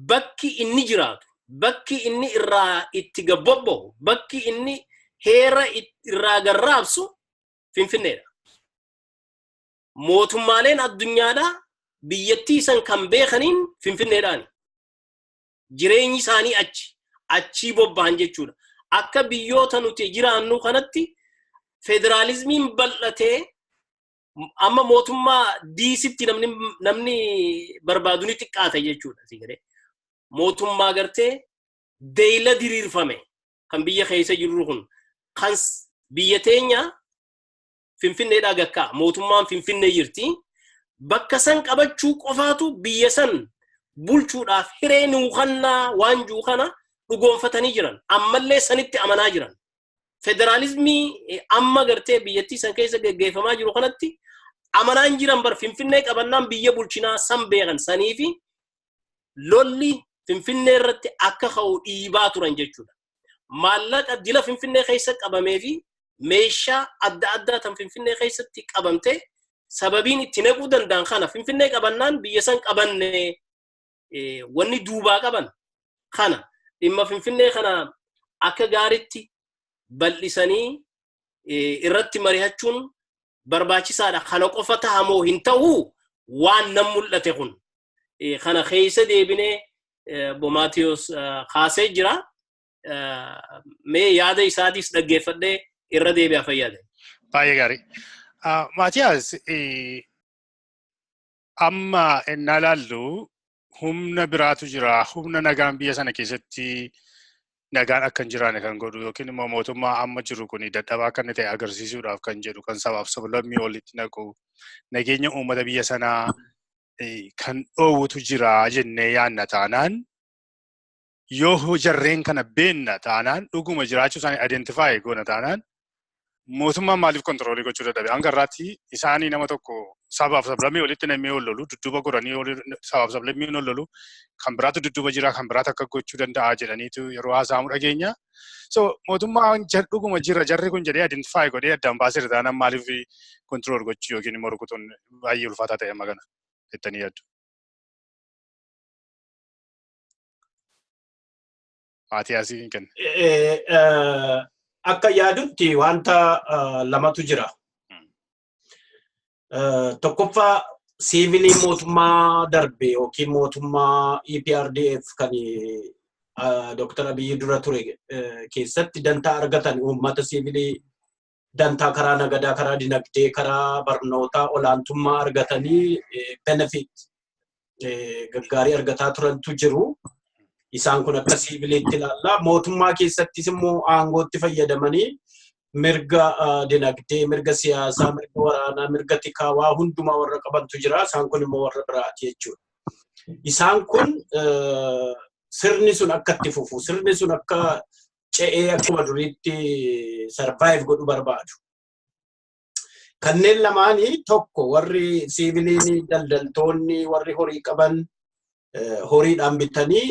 bakki inni jiraatu, bakki inni irraa itti gabbobbo'u, bakki inni heera irraa garraabsu Finfinneedha. Mootummaaleen addunyaadha biyyattii san kan beekaniin Finfinneedhaani. Jireenyi isaanii achii bobba'an jechuudha. Akka biyyoota nuti jiraannu kanatti federaalizmiin bal'atee amma mootummaa diisitti namni barbaadu ni xiqqaata jechuudha. Mootummaa gartee deeyla diriirfame kan biyya keessa jiru kun kan biyya teenya Finfinneedhaa gakkaa mootummaan Finfinnee jirti. Bakka san qabachuu qofaatu biyya san bulchuudhaaf hiree nuuqannaa waan juu kana dhugoonfatanii jiran. Ammallee sanitti amanaa jiran. Federaalizmii amma gartee biyyattii san keessa gaggeeffamaa jiru kanatti amanaan jiran bar Finfinnee qabannaan biyya bulchinaa san beekan sanii fi lolli Finfinnee irratti akka ka'u dhiibaa turan jechuudha. Maallaqa dila Finfinnee keessa qabamee fi meeshaa adda addaa tan Finfinnee keessatti qabamte sababiin itti naquu danda'an kana Finfinnee qabannaan biyya san qabanne wanni duubaa qaban kana dhimma Finfinnee kana akka gaaritti bal'isanii irratti mari'achuun barbaachisaadha. Kana qofa tahamoo hin ta'u waan nam mul'ate kun kana keessa deebinee Maatiyos kaasee jira. Mee yaada isaatis dhaggeeffadhee irra deebi'aa fayyada. Baay'ee gaarii. Maatiyas amma innaa laallu humna biraatu jira. Humna nagaan biyya sana keessatti nagaan akka hin jiraanne kan godhu yookiin immoo mootummaa amma jiru kun dadhabaa akka inni ta'e agarsiisuudhaaf kan jedhu kan sabaaf sablammii walitti naqu nageenya uummata biyya sanaa kan dhoowwutu jira jennee yaadna taanaan yoo jarreen kana beenna taanaan dhuguma jiraachuu isaanii identify goona taanaan mootummaan maaliif kontroolii gochuu dadhabe? Hanga irraatti isaanii nama tokko sabaaf sablammii walitti namee ol lolu dudduuba goranii sabaaf sablammii ol lolu kan biraatu dudduuba jira kan biraatu akka gochuu danda'a jedhaniitu yeroo haasa'amu dhageenya. So mootummaan dhuguma jira jarri kun jedhee identify godhee addaan baasee taanaan maaliif kontrool gochuu yookiin immoo rukutuun baay'ee ulfaataa ta'e amma kana jettanii yaaddu? Maatiyaasii hin kenna. Akka yaadutti wanta lamatu jira. Tokkoffaa siivilii mootummaa darbe yookiin mootummaa EPRDF kan Dr. Abiy dura ture keessatti dantaa argatan uummata siivilii dantaa karaa nagadaa, karaa dinagdee, karaa barnootaa olaantummaa argatanii benefit gaggaarii argataa turantu jiru. Isaan kun akka siiviliitti ilaalla. Mootummaa keessattis immoo aangootti fayyadamanii mirga dinagdee, mirga siyaasaa, mirga waraanaa, mirga tikaa waa hundumaa warra qabantu jira. Isaan kun immoo warra biraati jechuudha. Isaan kun sirni sun akka itti fufu, sirni sun akka ce'ee akkuma duriitti survive godhu barbaadu. Kanneen lamaanii tokko warri siiviliin daldaltoonni warri horii qaban horiidhaan bitanii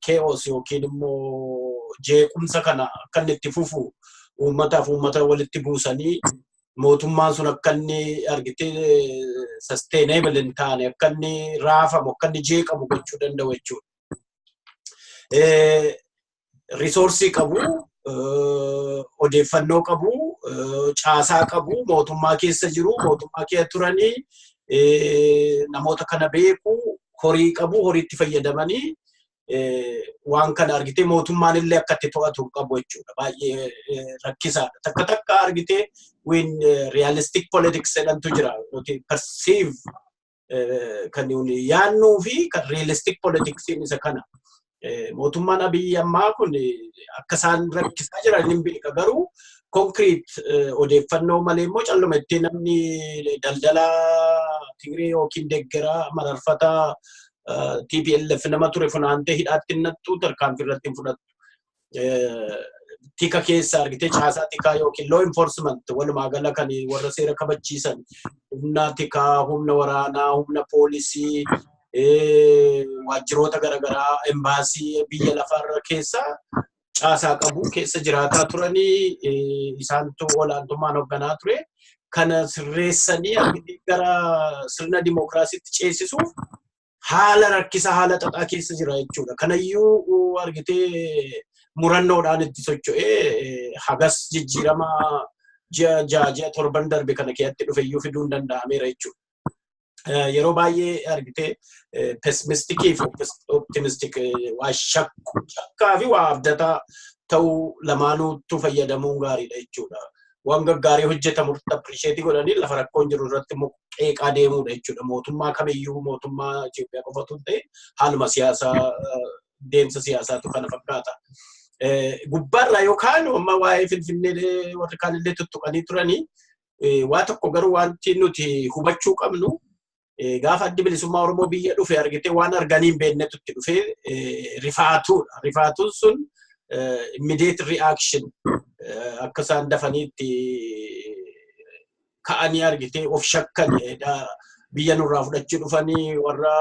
chaos yookiin immoo jeequmsa kana akka inni itti fufu uummataaf uummata walitti buusanii mootummaan sun akka inni argitee sustainable hin taane akka inni raafamu akka inni jeeqamu gochuu danda'u jechuudha. Risoorsii qabu, odeeffannoo qabu, caasaa qabu, mootummaa keessa jiru, mootummaa keessa turanii namoota kana beeku, horii qabu, horiitti fayyadamanii waan kana argitee mootummaan illee akka itti to'atu qabu jechuudha. Baay'ee rakkisaadha. Takka takka argitee when realistic politics jedhantu jira. Perceive kan yaannuu fi kan realistic politics isa kana. Mootummaan Abiyyi ammaa kun akka isaan rakkisaa jiran hin beeka garuu concrete odeeffannoo malee immoo calluma itti namni daldala Tigree yookiin deeggaraa mararfata TPLF nama ture funaantee hidhaatti nattu tarkaanfii irratti hin fudhattu. Tika keessa argitee caasaa tikaa yookiin law enforcement walumaa gala kan warra seera kabachiisan humna tikaa, humna waraanaa, humna poolisii waajjiroota garaagaraa embaasii biyya lafaarra keessa caasaa qabu keessa jiraataa turanii isaantu olaantummaan hoogganaa ture kana sirreessanii gara sirna dimookiraasiitti ceesisuuf haala rakkisa haala xaxaa keessa jira jechuudha. Kanayyuu argitee murannoodhaan itti socho'ee hagas jijjiirama ji'a torban darbe kana keessatti dhufeyyuu fiduu hin danda'ameera jechuudha. Yeroo baay'ee argitee pessimistikii fi optimistik waa shakkaa fi waa abdataa ta'uu lamaanuutu fayyadamuun gaariidha jechuudha. Waan gaggaarii hojjetamu appreciate godhanii lafa rakkoon jiru irratti qeeqaa deemuudha jechuudha. Mootummaa kamiyyuu mootummaa Itoophiyaa qofatu hin ta'e haaluma siyaasaa deemsa siyaasaatu kana fakkaata. Gubbaarraa yookaan amma waa'ee Finfinnee warri kaanillee tuttuqanii turanii waa tokko garuu wanti nuti hubachuu qabnu gaafa addi bilisummaa Oromoo biyya dhufe argitee waan arganii hin beeknetu itti dhufe rifaatuudha. Rifaatuun sun immediate reaction akka isaan dafaniitti ka'anii argitee of shakkan biyya nurraa fudhachuu dhufanii warra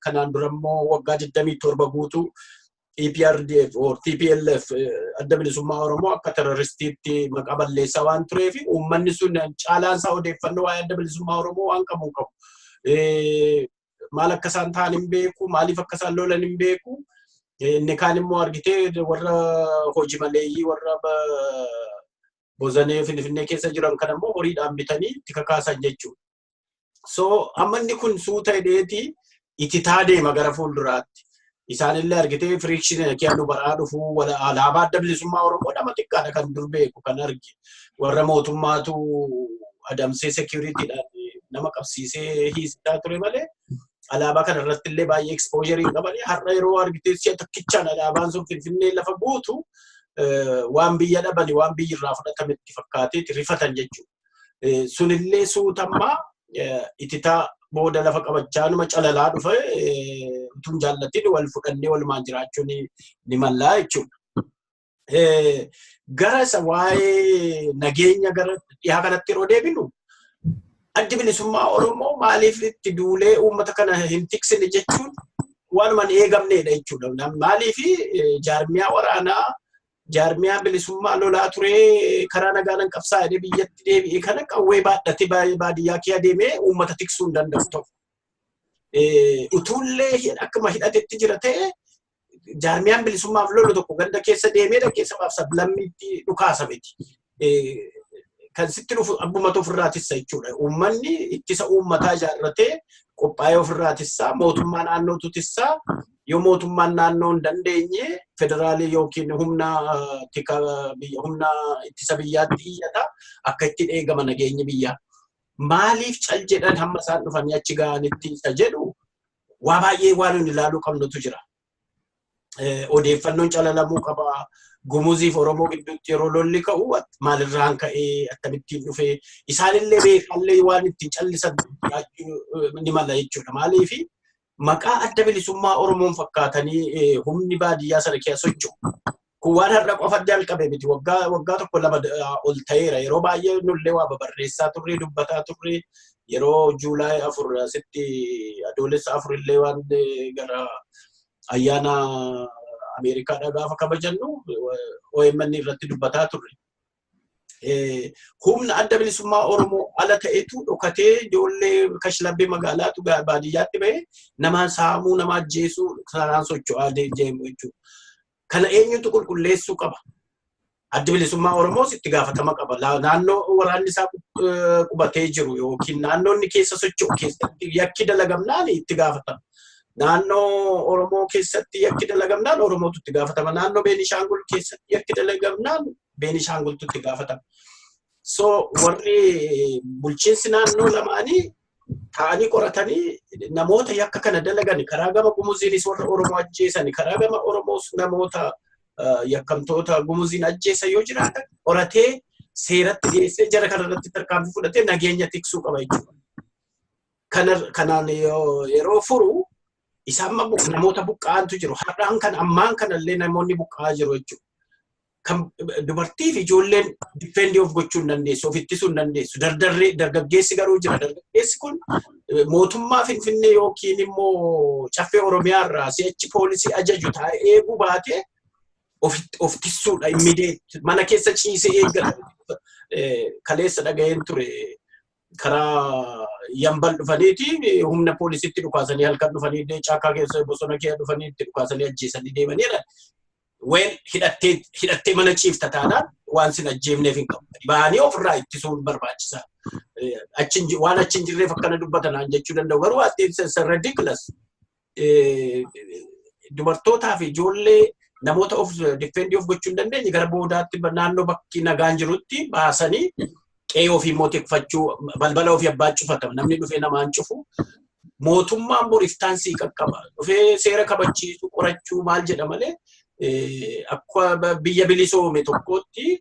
kanaan dura immoo waggaa 27 guutuu EPRDF or TPLF adda bilisummaa Oromoo akka terroristiitti maqaa balleessaa waan tureef uummanni sun caalaansaa odeeffannoo waa'ee adda bilisummaa Oromoo waan qabu. Maal akka isaan ta'an hin beeku, maaliif akka isaan lolan hin beeku. Inni kaan immoo argitee warra hojii maleeyyii warra bozanee Finfinnee keessa jiran kan immoo horiidhaan bitanii itti kakaasan jechuudha. So amma inni kun suuta hidheeti ititaa deema gara fuulduraatti. Isaanillee argitee friction kiyaanu baraa dhufu alaabaa adda bilisummaa Oromoo nama xiqqaadha kan dur beeku kan argi. Warra mootummaatu adamsee securityidhaan nama qabsiisee hiisisaa ture malee alaabaa kana irratti illee baay'ee exposure qabanii har'a yeroo argitee si'a tokkichaan alaabaan sun Finfinnee lafa guutu waan biyya dhabanii waan biyyi irraa fudhatametti fakkaatee rifatan jechuudha. Sunillee suutammaa ititaa booda lafa qabachaa numa calalaa dhufe utuun jaallatiin wal fudhannee walumaan jiraachuun ni mallaa jechuudha. Gara isa waa'ee nageenya gara dhiyaa kanatti yeroo deebinu addi bilisummaa Oromoo maaliif itti duulee uummata kana hin tiksine jechuun waanuma hin eegamnedha jechuudha. Maaliif jaarmiyaa waraanaa jaarmiyaa bilisummaa lolaa turee karaa nagaan qabsaa'ee biyyatti deebi'ee kana qawwee baadhatee baadiyyaa kee adeemee uummata tiksuu hin danda'u ta'u. Utuullee akkuma hidhatetti jira ta'e jaarmiyaan bilisummaaf lolu tokko ganda keessa deemee keessa sablammiitti dhukaasa miti. Kan sitti dhufu abbumatu ofirraatissa jechuudha. Uummanni ittisa uummataa ijaarratee qophaa'ee ofirraatissa mootummaa naannootuutissa yoo mootummaan naannoo hin dandeenye federaalii yookiin humna ittisa biyyaatti iyyata akka itti eegama nageenya biyyaa. Maaliif cal jedhan hamma isaan dhufanii achi ga'anitti isa jedhu waa baay'ee waan ilaaluu qabnutu jira. Odeeffannoon calalamuu qaba. Gumuziif Oromoo gidduutti yeroo lolli ka'u maalirraan ka'ee akkamittiin dhufee isaanillee beekallee waan ittiin callisan ni mala jechuudha. Maaliif maqaa adda bilisummaa Oromoon fakkaatanii humni baadiyyaa sana keessa socho'u. Kun waan har'a qofa jalqabe miti waggaa tokko lama ol ta'eera. Yeroo baay'ee nullee waa barreessaa turre dubbataa turre yeroo Juulaay 4 asitti adoolessa 4 illee waan gara ayyaana Ameerikaadhaa gaafa kabajannu OMN irratti dubbataa turre. Humna adda bilisummaa Oromoo ala ta'etu dhokatee ijoollee kashlabbee magaalaatu baadiyyaatti ba'ee nama saamuu nama ajjeesuu kanaan socho'aa deemu jechuudha. Kana eenyutu qulqulleessuu qaba? Adda bilisummaa Oromoos itti gaafatama qaba. Naannoo waraanni isaa qubatee jiru yookiin naannoo inni keessa socho'u keessatti yakki dalagamnaan itti gaafatama. Naannoo Oromoo keessatti yakki dalagamnaan Oromootu itti gaafatama. Naannoo Beenishaangul keessatti yakki dalagamnaan Beenishaangultu itti gaafatama. So warri bulchiinsi naannoo lamaanii ta'anii qoratanii namoota yakka kana dalagan karaa gama Gumuziinis warra Oromoo ajjeesan karaa gama Oromoos namoota yakkamtoota Gumuziin ajjeesan yoo jiraatan qoratee seeratti dhiyeessee jara kanarratti tarkaanfii fudhatee nageenya tiksuu qaba jechuudha. Kanaan yeroo furu isaan namoota buqqa'antu jiru. Har'aan kan ammaan kanallee namoonni buqqa'aa jiru jechuudha. Kan dubartii fi ijoolleen difeendi of gochuu hin dandeessu, of ittisuu hin dandeessu. Dargaggeessi garuu jira. Dargaggeessi kun mootummaa Finfinnee yookiin immoo caffee Oromiyaa irraa si'achi poolisii ajaju taa'ee eeguu baatee of ittissuudha immideet mana keessa ciisee eeggata. Kaleessa dhaga'een ture karaa yambal dhufaniiti humna poolisiitti dhukaasanii halkan dhufanii caakkaa keessa bosona keessa dhufanii itti dhukaasanii ajjeesanii deemaniidha. Ween hidhattee mana ciifta taanaan waan sin ajjeefneef hin qabu. Baanii ofirraa ittisuun barbaachisaa. Waan achi hin jirreef akkana dubbatanaan jechuu danda'u. Garuu waan ridiculous. Dubartootaa fi ijoollee namoota of difeendi of gochuu hin dandeenye gara boodaatti naannoo bakki nagaan jirutti baasanii qe'ee ofii mootiffachuu balbala ofii abbaa cufatamu. Namni dhufee namaan cufu. Mootummaan boriftaansii qaqqaba. Dhufee seera kabachiisu qorachuu maal jedha malee akka biyya bilisoome tokkotti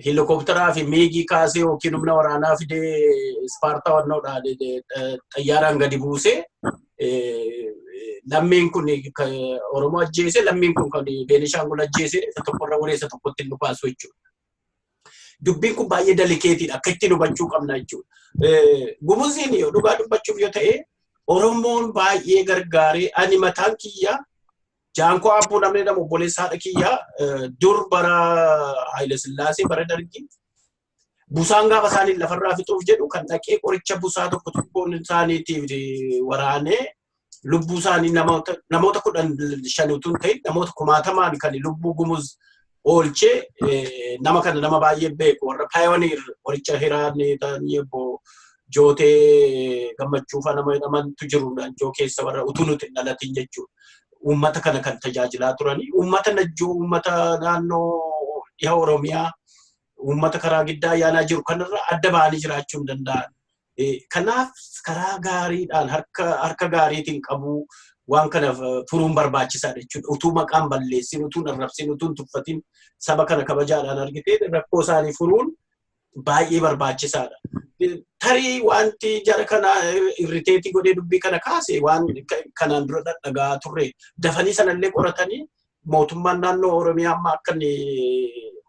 helikopteraa fi miigii kaasee yookiin humna waraanaa fidee Ispaartaa wannoodhaan xayyaaraan gadi buusee lammiin kun Oromoo ajjeese lammiin kun kan Beenishaangul ajjeese tokkorra wareessa tokkotti hin dhukaasu jechuudha. Dubbiin kun baay'ee dalikeetiidha. Akka ittiin hubachuu qabna jechuudha. Gumuziin yoo dhugaa dubbachuuf yoo ta'e Oromoon baay'ee gargaaree ani mataan kiyya Jaanko Abbuu namni jedhamu obboleessa haadha kiyyaa dur bara Haile Sillaasee bara Dargii busaan gaafa isaanii lafarraa fixuuf jedhu kan dhaqee qoricha busaa tokkoon isaaniitiif waraanee lubbuu isaanii namoota 15 utuu ta'in namoota 10,000 kan lubbuu Gumuz oolchee nama kana nama baay'ee beeku warra pioneer qoricha hiraanii ta'anii obbo Jootee Gammachuufaa nama jedhamantu jiru joo keessa warra utuu nuti dhalatiin jechuudha. Uummata kana kan tajaajilaa turanii uummata Najjoo uummata naannoo dhiha Oromiyaa uummata karaa giddaa ayyaanaa jiru kanarra adda ba'anii jiraachuu hin danda'an. Kanaaf karaa gaariidhaan harka gaariitiin qabu waan kana furuun barbaachisaadha jechuudha. Utuu maqaan balleessin utuu arrabsin utuu tuffatin saba kana kabajaadhaan argitee rakkoo isaanii furuun baay'ee barbaachisaadha. Tarii wanti jara kana irriteetii godhee dubbii kana kaase waan kanaan dura dhadhagaa turre dafanii sanallee qoratanii mootummaan naannoo Oromiyaa amma akka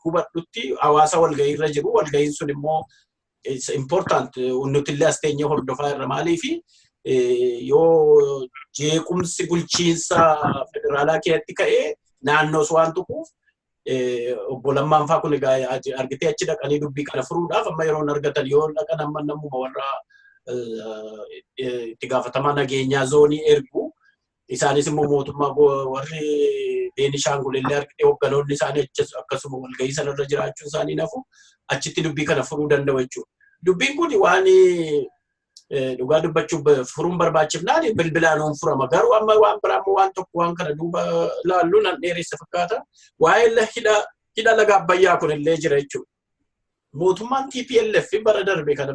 hubadhutti hawaasa walgahii irra jiru. Walgahiin sun immoo important nutillee as teenyee hordofaa irra maaliifi yoo jeequmsi bulchiinsa federaalaa keessatti ka'ee naannoos waan tuquuf obbo Lammaan fa'aa kun argitee achi dhaqanii dubbii kana furuudhaaf amma yeroo argatan yoo dhaqan amma namuma warra itti gaafatamaa nageenyaa zoonii ergu isaanis immoo mootummaa warri Beenishaangul illee argitee hogganoonni isaanii akkasuma walgahii sanarra jiraachuun isaanii nafu achitti dubbii kana furuu danda'u jechuudha. Dubbiin kun waan dhugaa dubbachuuf furuun barbaachifnaan bilbilaan furama. Garuu amma waan biraa waan tokko waan kana duuba laallu nan dheeressa fakkaata. Waa'ee hidha laga Abbayyaa kun illee jira jechuudha. Mootummaan TPLF bara darbe kana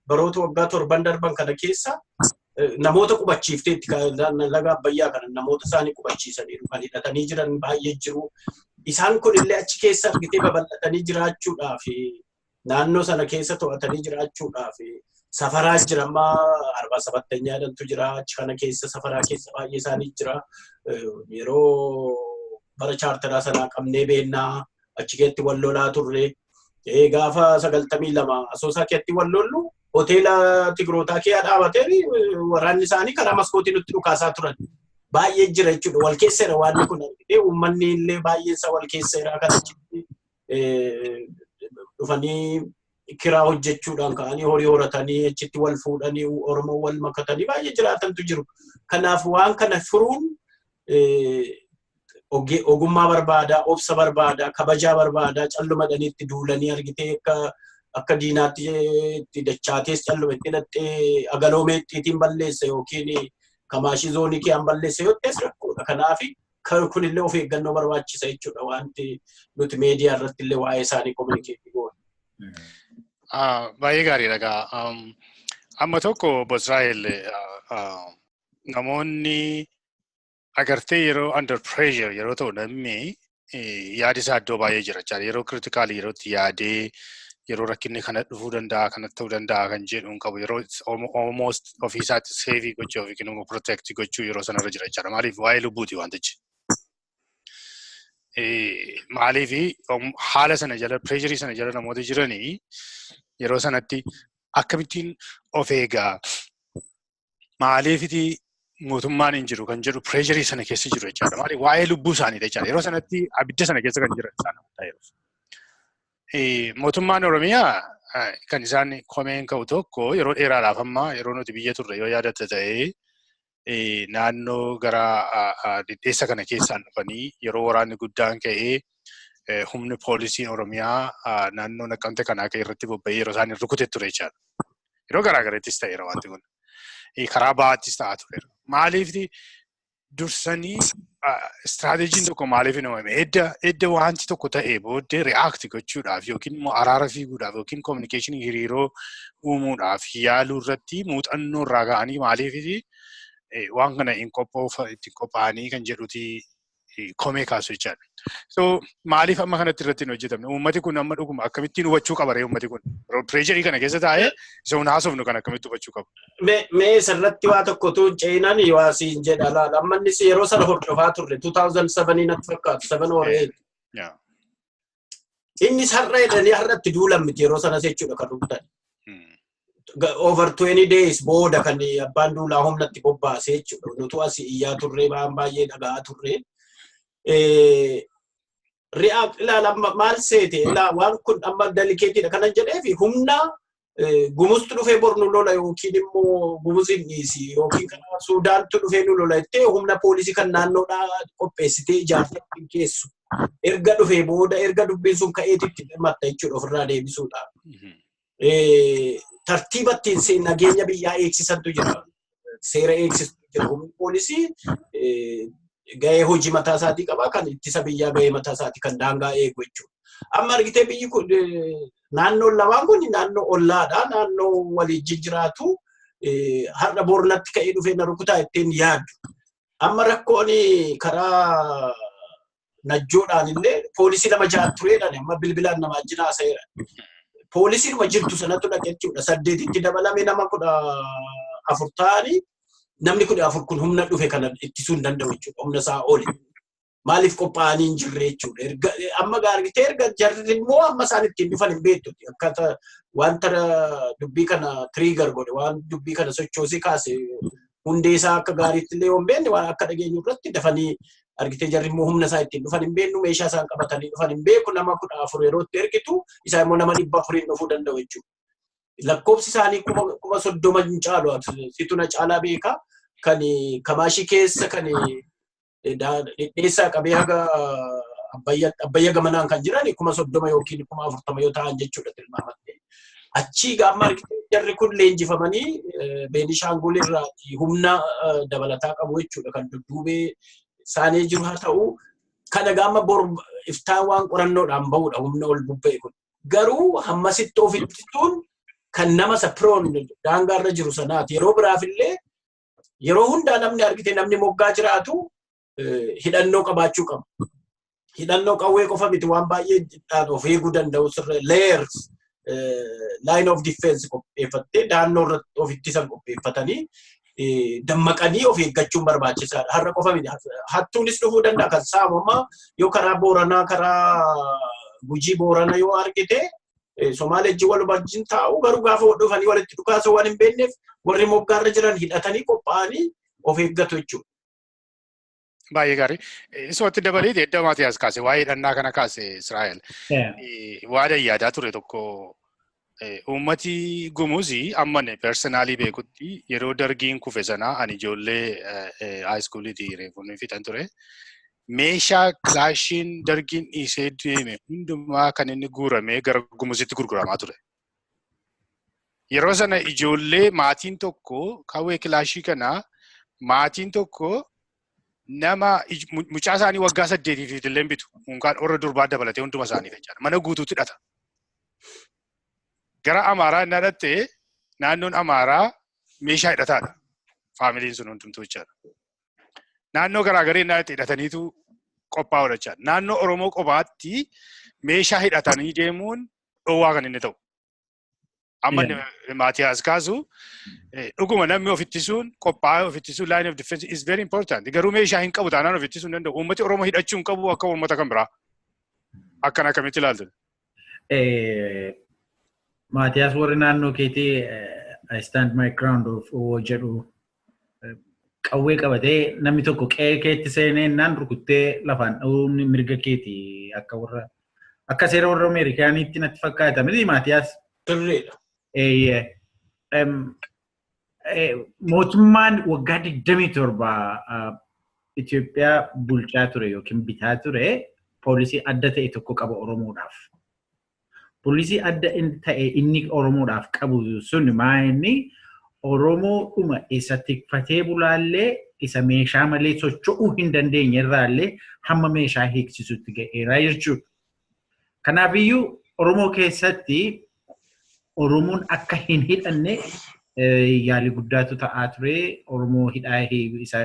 baroota waggaa 7 darban kana keessa namoota qubachiifteetti laga Abbayyaa kana namoota isaanii qubachiisaniiru kan hidhatanii jiran baay'ee jiru. Isaan kun illee achi keessa argitee babal'atanii jiraachuudhaaf naannoo sana keessa to'atanii jiraachuudhaaf safaraa jira amma 47 jira achi kana keessa safaraa keessa baay'ee isaanii jira yeroo bara chaartaraa sanaa qabnee beennaa achi keessatti wal lolaa turre gaafa 92 asoosaa keessatti wal lollu hoteela Tigrootaa kee dhaabatee waraanni isaanii karaa maskootii nutti dhukaasaa turan baay'ee jira jechuudha wal keesseera waan kun uummanni illee baay'een isaa wal keesseera kan achitti dhufanii kiraa hojjechuudhaan ka'anii horii horatanii achitti wal fuudhanii Oromoo wal makatanii baay'ee jiraatantu jiru. Kanaaf waan kana furuun ogummaa barbaada, obsa barbaada, kabajaa barbaada, callumadhaniitti duulanii argitee akka diinaatti dachaatees callumetti hidhattee agaloomeettiin balleessa yookiin kamaashii zoonii kiyaan balleessa yoo ta'es rakkoodha. Kanaaf kunillee of eeggannoo barbaachisa jechuudha wanti nuti meediyaa irratti illee waa'ee isaanii kominikeetii goone. Baay'ee gaariidha. Amma tokko Bosraa'el namoonni agartee yeroo under pressure yeroo ta'u namni yaadi isaa iddoo baay'ee jira. Yeroo critical yerootti yaadee yeroo rakkinni kana dhufuu danda'a kana ta'uu danda'a kan jedhuun qabu yeroo almost ofiisaatti save gochuu yookiin immoo protect gochuu yeroo sanarra jira jechaadha. Maaliif waa'ee lubbuuti wantichi. Maaliif haala sana jala pressure sana jala namoota jiranii yeroo sanatti akkamittiin of eegaa maaliifiti mootummaan hin jiru kan jedhu pressure sana keessa jiru jechaadha. Maaliif waa'ee lubbuu isaanii jechaadha. Yeroo sanatti abidda sana keessa kan jiran isaan ta'eeru. Mootummaan Oromiyaa kan isaan komeen ka'u tokko yeroo dheeraadhaaf amma yeroo nuti biyya turre yoo yaadatte ta'ee naannoo gara dhidheessa kana keessaan dhufanii yeroo waraanni guddaan ka'ee humni poolisiin Oromiyaa naannoo Naqqamte kanaa ka'e irratti bobba'ee yeroo isaan rukutee ture jechaadha. Yeroo garaagarattis ta'eera wanti kun. Karaa baattis ta'aa ture. Maaliif dursanii istiraatejjiin tokko maaliif hin uumame? Edda wanti tokko ta'ee booddee react gochuudhaaf yookiin immoo araara fiiguudhaaf yookiin communication hiriiroo uumuudhaaf yaaluu irratti muuxannoo irraa ka'anii maaliif waan kana hin qophaa'anii kan jedhuti komee kaasu jechaadha. So maaliif amma kanatti irratti hin hojjetamne? Uummati kun amma dhuguma akkamittiin hubachuu qaba ree uummati kun? Pireesharii kana keessa taa'ee isa haasofnu kan akkamitti hubachuu qabu? Mee sirratti waa tokkotu ceenaan waa siin jedha laala. Amma innis yeroo sana hordofaa turre 2007 natti fakkaatu 7 or 8. Innis har'a jedhanii har'atti duulan miti yeroo sanas jechuudha kan dhugdan. Over 20 days booda kan abbaan duulaa humnatti bobbaasee jechuudha. Nutu asii iyyaa turre waan baay'ee dhaga'aa turre. Ilaala maal seete waan kun amma dalikeetiidha kanan jedheefi humna gumustu dhufee bor nu lola yookiin immoo gumusin dhiisi yookiin kana Suudaantu dhufee nu lola jettee humna poolisii kan naannoodhaa qopheessitee ijaartee keessu erga dhufee booda erga dubbiin sun ka'eetitti dhimmatta jechuudha ofirraa deebisuudha. Tartiibattiin nageenya biyyaa eegsisantu jira. Seera eegsisantu jira. Humni poolisii gahee hojii mataa isaatii qaba kan ittisa biyyaa gahee mataa isaatii kan daangaa eegu jechuudha. Amma argitee biyyi kun naannoon lamaan kun naannoo ollaadha. Naannoo waliin jiraatu har'a boornatti ka'ee dhufee na rukutaa ittiin yaaddu. Amma rakkoon karaa najjoodhaan illee poolisii lama ja'a tureedhaan amma bilbilaan nama ajjina haasa'eera. Poolisiin jirtu sanatu dhaqe jechuudha. 8tti dabalame nama 14 ta'anii namni 14 kun humna dhufe kana ittisuu hin danda'u jechuudha. Humna isaa oli. Maaliif qophaa'anii hin jirre jechuudha. Amma gaargitee erga jarri immoo amma isaan ittiin dhufan hin beektu. Akkaataa wanta dubbii kana trigger godhe waan dubbii kana sochoosee kaase hundee isaa akka gaariitti illee hin beekne waan akka dhageenyu irratti dafanii argitee jarri immoo humna isaa ittiin dhufan hin beeknu meeshaa isaan qabatanii dhufan hin beeku nama 14 yerootti ergitu isaa immoo nama 400 dhufuu danda'u jechuudha. Lakkoofsi isaanii kuma 30 hin caalu situna caalaa beeka kan kamaashii keessa kan dhidheessaa qabee haga abbayya gamanaan kan jiran kuma 30 yookiin kuma 40 yoo ta'an jechuudha tilmaamatte. Achii gaamma argitee jarri kun leenjifamanii Beenishaangul irraa humna dabalataa qabu jechuudha kan dudduubee isaanii jiru haa ta'u kana gaamma bor iftaan waan qorannoodhaan bahudha humna ol bubba'e kun. Garuu hammasitti ofittituun kan nama saproon daangaarra jiru sanaati. Yeroo biraafillee yeroo hundaa namni argite namni moggaa jiraatu hidhannoo qabaachuu qaba. Hidhannoo qawwee qofa miti waan baay'ee of eeguu danda'u sirre layers line of defense qopheeffattee naannoo irratti of ittisan qopheeffatanii dammaqanii of eeggachuun barbaachisaadha. Har'a qofa miti. Hattuunis dhufuu danda'a kan saamamaa yoo karaa Booranaa karaa Gujii Boorana yoo argite Somaaleejji wal wajjin taa'u garuu gaafa dhufanii walitti dhukaasa waan hin beekneef warri moggaarra jiran hidhatanii qophaa'anii of eeggatu jechuudha. Baay'ee gaarii. Isootti dabalee edda Maatiyaas kaase waa'ee hidhannaa kana kaase Israa'el. Waadaan yaadaa ture tokko uummati Gumuzii amman personaalii beekutti yeroo dargiin kufe sanaa ani ijoollee haayiskuuliitii reefuun fixan ture. Meeshaa kilaashiin dargiin dhiisee deeme hundumaa kan inni guuramee gara Gumuzitti gurguramaa ture. Yeroo sana ijoollee maatiin tokko kawwee kilaashii kanaa maatiin tokko nama mucaa isaanii waggaa 8 illee bitu unkaan orra durbaa dabalatee hunduma isaanii jechaadha. Mana guutuutti hidhata. Gara Amaaraa inni hidhattee naannoon Amaaraa meeshaa hidhataadha. Faamiliin sun hundumtuu jechaadha. Naannoo garaagaree inni hidhataniitu qophaa'udha jechaadha. Naannoo Oromoo qofaatti meeshaa hidhatanii deemuun dhoowwaa kan inni ta'u. Amma Maatiyaas kaasu dhuguma namni of ittisuun qophaa'ee of ittisuun line of defense is very important. Garuu meeshaa hin qabu taanaan of ittisuu hin danda'u. Uummati Oromoo hidhachuu hin qabu akka uummata kan biraa. Akkan akkamitti ilaaltu? Maatiyaas warri naannoo keetii I stand my ground of jedhu qawwee qabatee namni tokko qe'ee keetti seenee naan rukuttee lafaan dha'uun mirga keetii akka seera warra Ameerikaaniitti natti fakkaata. Miti Maatiyaas? Sirriidha. Mootummaan waggaa 27 Itoophiyaa bulchaa ture yookiin bitaa ture poolisii adda ta'e tokko qaba Oromoodhaaf. Poolisii adda ta'e inni Oromoodhaaf qabu sun maa'inni Oromoodhuma isa tikfatee bulaallee isa meeshaa malee socho'uu hin dandeenye irraallee hamma meeshaa hiiksisutti ga'eeraa jechuudha. Kanaafiyyuu Oromoo keessatti Oromoon akka hin hidhanne yaalii guddaatu ta'aa ture. Oromoo hidhaa isa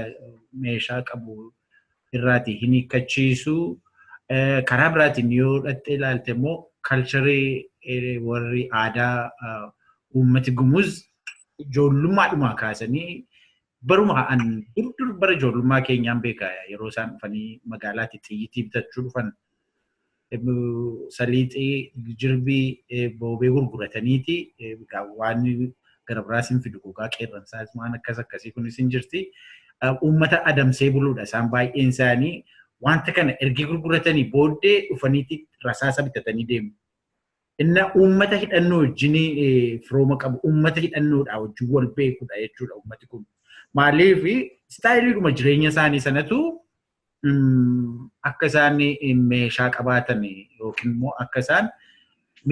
meeshaa qabu irraati hin hiikkachiisu. Karaa biraatiin yoo dhatte ilaalte immoo kalcharii warri aadaa uummati Gumuz ijoollummaadhumaa kaasanii baruma dur bara ijoollummaa keenyaan beekaa yeroo isaan dhufanii magaalaatti xiyyitii bitachuu dhufan saliixii jirbii boobee gurgurataniiti waan gara biraasiin fidu gogaa qeerransaas waan akkasii kunis hin jirti. Uummata adamsee buluudha isaan baay'een isaanii wanta kana ergi gurguratanii booddee dhufaniiti rasaasa bitatanii deemu. Inna uummata hidhannoo wajjin firooma qabu uummata hidhannoodhaa wajjin wal beekudha jechuudha uummati kun. Maaliif istaayiliidhuma jireenya isaanii sanatu akka isaan meeshaa qabaatan yookiin immoo akka isaan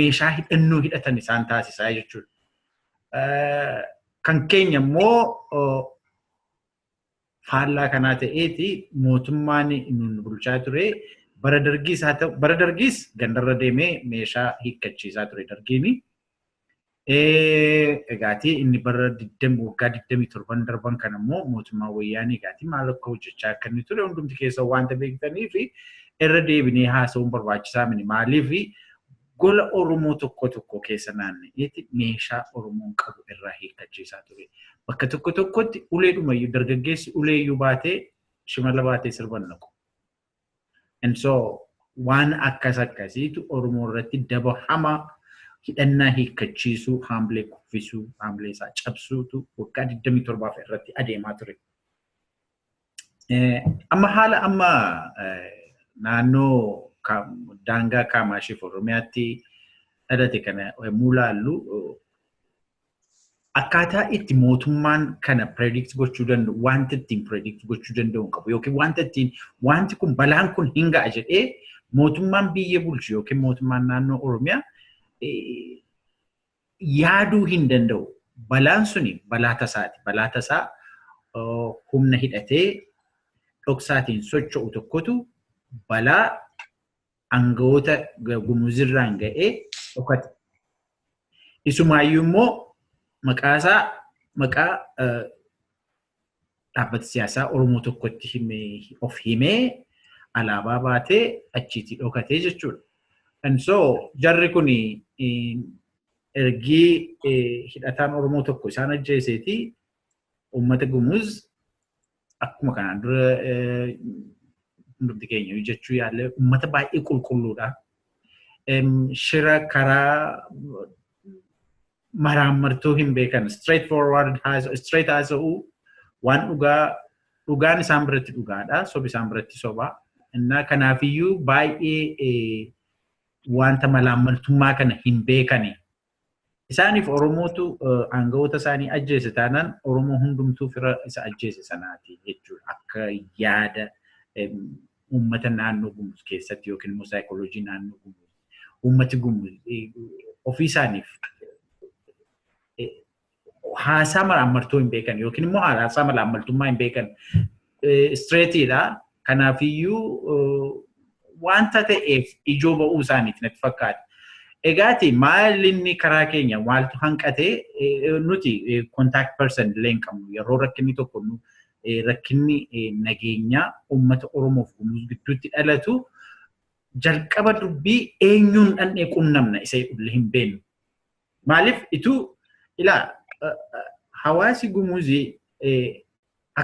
meeshaa hidhannoo hidhatan isaan taasisaa jechuudha. Kan keenya immoo faallaa kanaa ta'eeti mootummaan nun bulchaa ture bara dargiis gandarra deemee meeshaa hiikkachiisaa ture dargiini. Egaatii inni bara waggaa 27 darban kan immoo mootummaa wayyaanii egaatii maal akka hojjechaa akka inni ture hundumti keessa wanta beektanii fi irra deebinee haasa'uun barbaachisaa miti. Maaliif gola Oromoo tokko keessa naanna'eeti meeshaa Oromoon qabu irraa hiikkachiisaa ture. Bakka tokkotti uleedhumayyuu dargaggeessi uleeyyuu baatee shimala baatee sirban naqu. And so waan akkasiitu Oromoo irratti daba hamaa hidhannaa hiikkachiisuu, haamlee kuffisuu, haamlee isaa cabsuutu waggaa 27 irratti adeemaa ture. Amma naannoo daangaa Kaamaashiif Oromiyaatti dhalate kana yommuu laallu akkaataa itti mootummaan kana predict gochuu danda'u wanta ittiin predict gochuu danda'u qabu yookiin wanti kun balaan kun hin ga'a jedhee mootummaan biyya bulchu yookiin mootummaan naannoo Oromiyaa yaaduu hin danda'u. Balaan suni balaa tasaati. Balaa tasaa humna hidhatee dhoksaatiin socho'u tokkotu balaa aangawoota Gumuzirraan ga'ee dhokate. Isumaayyuu immoo maqaa dhaabbata siyaasaa Oromoo tokkotti of himee alaabaa baatee achiitii dhokatee jechuudha. And so jarri kun ergii hidhataan Oromoo tokko isaan ajjeeseeti uummata gumuz akkuma kanaan dura hundi keenya jechuu yaalle uummata baay'ee qulqulluudha. Shira karaa maraamartuu hin beekan straight forward straight haasa'uu waan dhugaan isaan biratti dhugaadha sobi isaan biratti sobaa. Innaa kanaafiyyuu baay'ee wanta malaamaltummaa kana hin beekani. Isaaniif Oromootu aangawoota isaanii ajjeese taanaan Oromoo hundumtuu fira isa ajjeese sanaati jechuudha. Akka yaada uummata naannoo gumuz keessatti yookiin immoo saayikooloojii naannoo gumuz. Uummati gumuz ofii isaaniif haasaa malaamaltuu hin beekan yookiin immoo haasaa malaamaltummaa hin beekan straightiidha. Kanaafiyyuu wanta ta'eef ijoo ba'uu isaaniiti natti fakkaata. Egaati maalinni karaa keenya waaltu hanqatee nuti contact person illee hin qabnu yeroo rakkinni tokko rakkinni nageenyaa uummata Oromoof gumuz gidduutti dhalatu jalqaba dubbii eenyuun dhandhee qunnamna isa illee hin beeknu. Maaliif ituu ilaa hawaasi gumuzii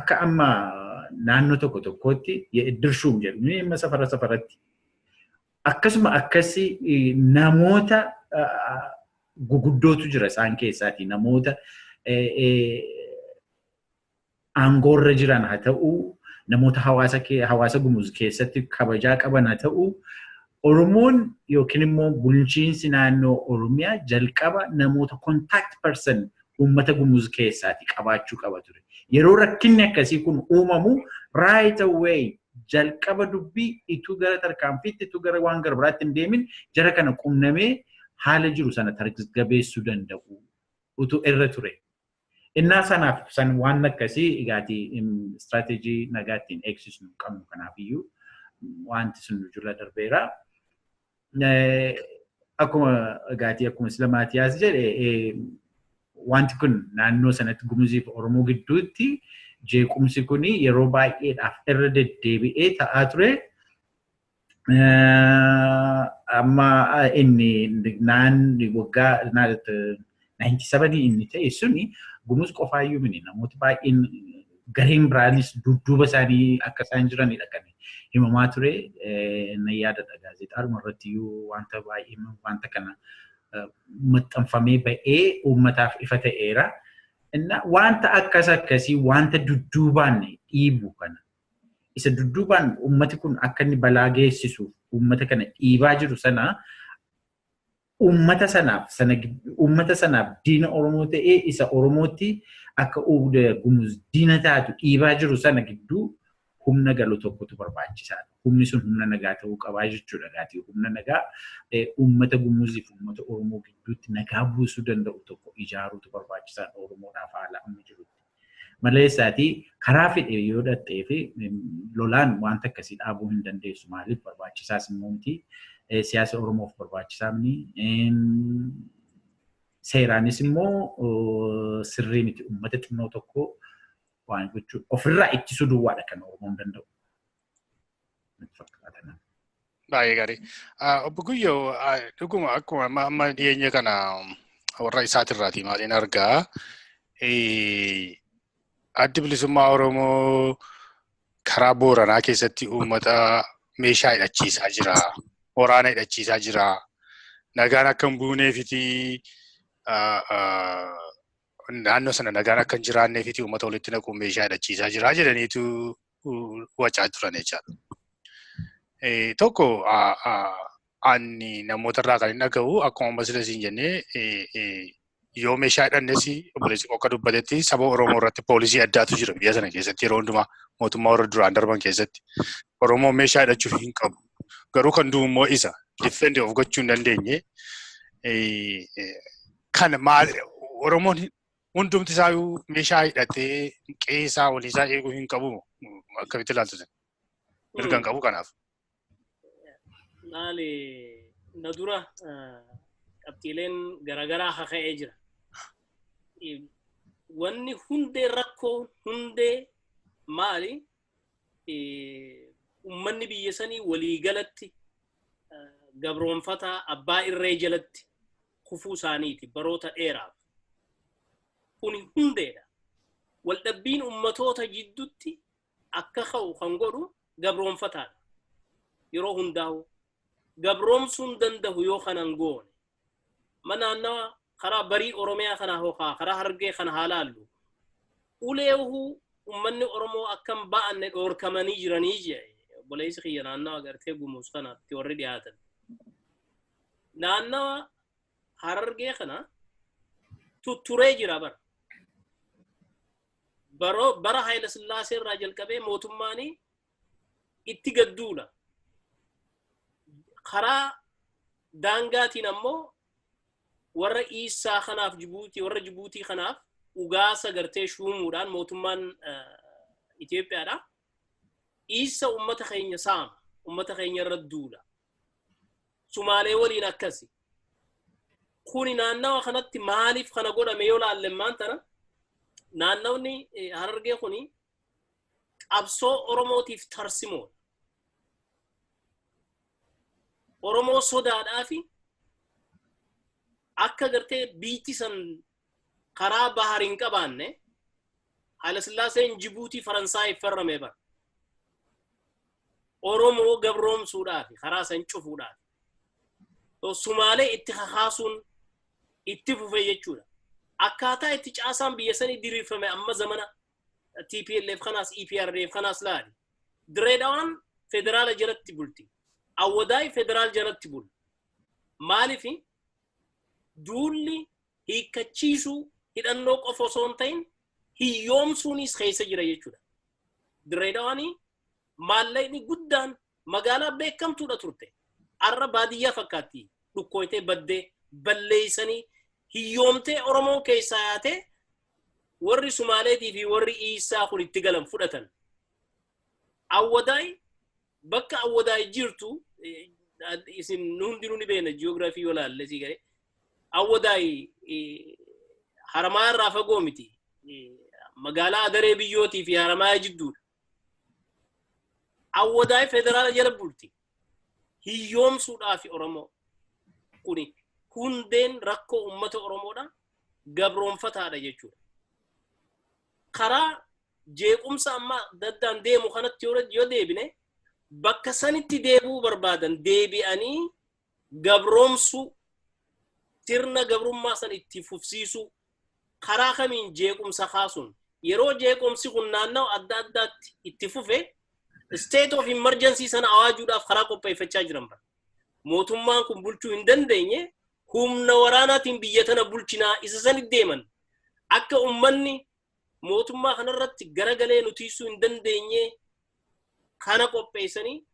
akka amma naannoo tokko tokkotti dirshuum jedhu inni safaratti. Akkasuma akkasi namoota guguddootu jira isaan keessaati namoota aangoorra jiran haa ta'u namoota hawaasa gumuz keessatti kabajaa qaban haa ta'u Oromoon yookiin immoo bulchiinsi naannoo Oromiyaa jalqaba namoota contact person uummata gumuz keessaati qabaachuu qaba ture. Yeroo rakkinni akkasii kun uumamu right away jalqaba dubbii ituu gara tarkaanfiitti ituu gara waan garbaraatti hin deemin jara kana qunnamee haala jiru sana tasgabbeessuu danda'u utuu irra ture. Innaa sanaaf san waan akkasii egaati istiraatejii nagaattiin eegsisnu qabnu kanaafiyyuu wanti sun jira darbeera. Akkuma egaati akkuma Islamaatiyaas jedhe wanti kun naannoo sanatti gumuziif Oromoo gidduutti jeequmsi kuni yeroo baay'eedhaaf irra deddeebi'ee ta'aa ture. Amma inni waggaa 97 inni ta'e suni gumuz qofaayyuu mini namoota baay'een gareen biraanis dudduuba isaanii akka isaan jiranidha kan himamaa ture. Na yaadadha gaazexaadhuma irrattiyyuu wanta baay'ee wanta kana maxxanfamee ba'ee uummataaf ifa ta'eera. Wanta akkasii wanta dudduubaan dhiibu kana. Isa dudduubaan uummati kun akka inni balaa geessisuuf uummata kana dhiibaa jiru sana uummata sanaaf diina Oromoo ta'ee isa Oromootti akka gumuz diina taatu dhiibaa jiru sana gidduu humna galu tokkotu barbaachisaadha. Humni sun humna nagaa ta'uu qabaa jechuudha gaatii humna nagaa uummata gumuziif uummata Oromoo gidduutti nagaa buusuu danda'u tokko ijaaruutu barbaachisaadha Oromoodhaaf haala amma jirutti. Maleessaatii karaa fedhe yoo dhattee fi lolaan wanta akkasii dhaabuu hin dandeessu maaliif barbaachisaas immoo miti siyaasa Oromoof barbaachisaa miti seeraanis immoo sirrii miti uummata xinnoo tokko waan gochuu ofirraa ittisuu duwwaadha kan Oromoon danda'u. Baay'ee gaarii. Obbo Guyyoo dhuguma akkuma amma dhiyeenya kana warra isaatirraati maaliin argaa addi bilisummaa Oromoo karaa Booranaa keessatti uummata meeshaa hidhachiisaa jira. Waraana hidhachiisaa jira. Nagaan akka hin buuneefiti naannoo sana nagaan akka hin jiraanneefiti uummata walitti naquun meeshaa hidhachiisaa jira jedhaniitu wacaa turan jechaadha. Tokko ani namoota irraa kan hin dhaga'u akkuma masila siin jennee yoo meeshaa hidhannes obboleessi akka dubbatetti saba Oromoo irratti poolisii addaatu jira biyya sana keessatti yeroo hundumaa mootummaa warra duraan darban keessatti Oromoo meeshaa hidhachuu hin qabu. Garuu kan du'u immoo isa defend of gochuu hin dandeenye kan maal Oromoon hundumti isaa meeshaa hidhatee qeesaa waliisaa eeguu hin qabu akkamitti ilaaltu sen mirga hin qabu kanaaf. Laali na dura qabxiileen garaagaraa haqa'ee jira. Wanni hundee rakkoo hundee maali? Uummanni biyya sanii walii galatti gabroonfataa abbaa irree jalatti kufuu isaaniiti baroota dheeraaf. Kuni hundeedha. Waldhabbiin ummatoota jidduutti akka ka'u kan godhu gabroonfataadha. Yeroo hundaa'u gabroomsuun danda'u yoo kanan goone. Manaannaa karaa barii Oromiyaa kana hookaa karaa Harargee kana haalaallu. Uleehu ummanni Oromoo akkam ba'anne dhoorkamanii jiranii jee. Obboleessi kiyya naannawaa agartee gumuus kanaatti warri dhiyaatan. Naannawaa Harargee kana tutturee jira bara. Bara Haayila Sillaasee irraa jalqabee mootummaanii itti gadduudha. Karaa daangaatiin ammoo warra Iisaa kanaaf Jibuutii warra Jibuutii kanaaf ugaasa gartee shuumuudhaan mootummaan Itoophiyaadha. Iisa ummata keenya saama ummata keenya irra duula. Sumaalee waliin akkasi. Kuni naannawa kanatti maaliif kana godhame yoo laalle maantana naannawni Harargee kuni qabsoo Oromootiif tarsimoo. Oromoo sodaadhaafi akka gartee biitti san karaa bahariin qabaanne Haayila Sillaaseen Jibuutii Faransaay farrame bara. Oromoo gabroomsuudhaafi karaa san cufuudhaafi. Sumaalee itti kakaasuun itti fufee jechuudha. Akkaataa itti caasaan biyya sanii diriirfame amma zamana TPLF kanaas EPRDF kanaas laali. Direedawaan federaala jalatti bulti. Awwadaay federaal jalatti bulu. Maaliifi duulli hiikkachiisuu hidhannoo qofa osoo hin ta'in hiyyoomsuunis keessa jira jechuudha. Direedawaanii maallaqni guddaan magaalaa beekamtuudha turte. Arra baadiyyaa fakkaatti dhukkooytee baddee balleeysanii hiyyoomtee Oromoo keessaa yaate warri Sumaaleetii fi warri Iisaa kun itti galan fudhatan. Awwadaay bakka Awwadaay jirtu isin hundinuu ni beekna jiyoogiraafii yoo laalle si gare. Awwadaay Haramaa irraa fagoo miti. Magaalaa Adaree biyyootii fi Haramaa jidduudha. Awwadaay federaala jala bulti. Hiyyoomsuudhaaf Oromoo kuni hundeen rakkoo ummata Oromoodha gabroonfataadha jechuudha. Karaa jeequmsa amma daddaan deemu kanatti yoo deebine bakka sanitti deebuu barbaadan deebi'anii gabroomsu sirna gabrummaa san itti fufsiisu karaa kamiin jeequmsa kaasuun yeroo jeequmsi kun naannoo adda addaatti itti fufe state of emergency sana awaajuudhaaf karaa qopheeffachaa jiran bara. Mootummaan kun bulchuu hin dandeenye humna waraanaatiin biyya tana bulchinaa isa sanitti deeman. Akka ummanni mootummaa kanarratti garagalee nutiisuu hin dandeenye kana qopheessanii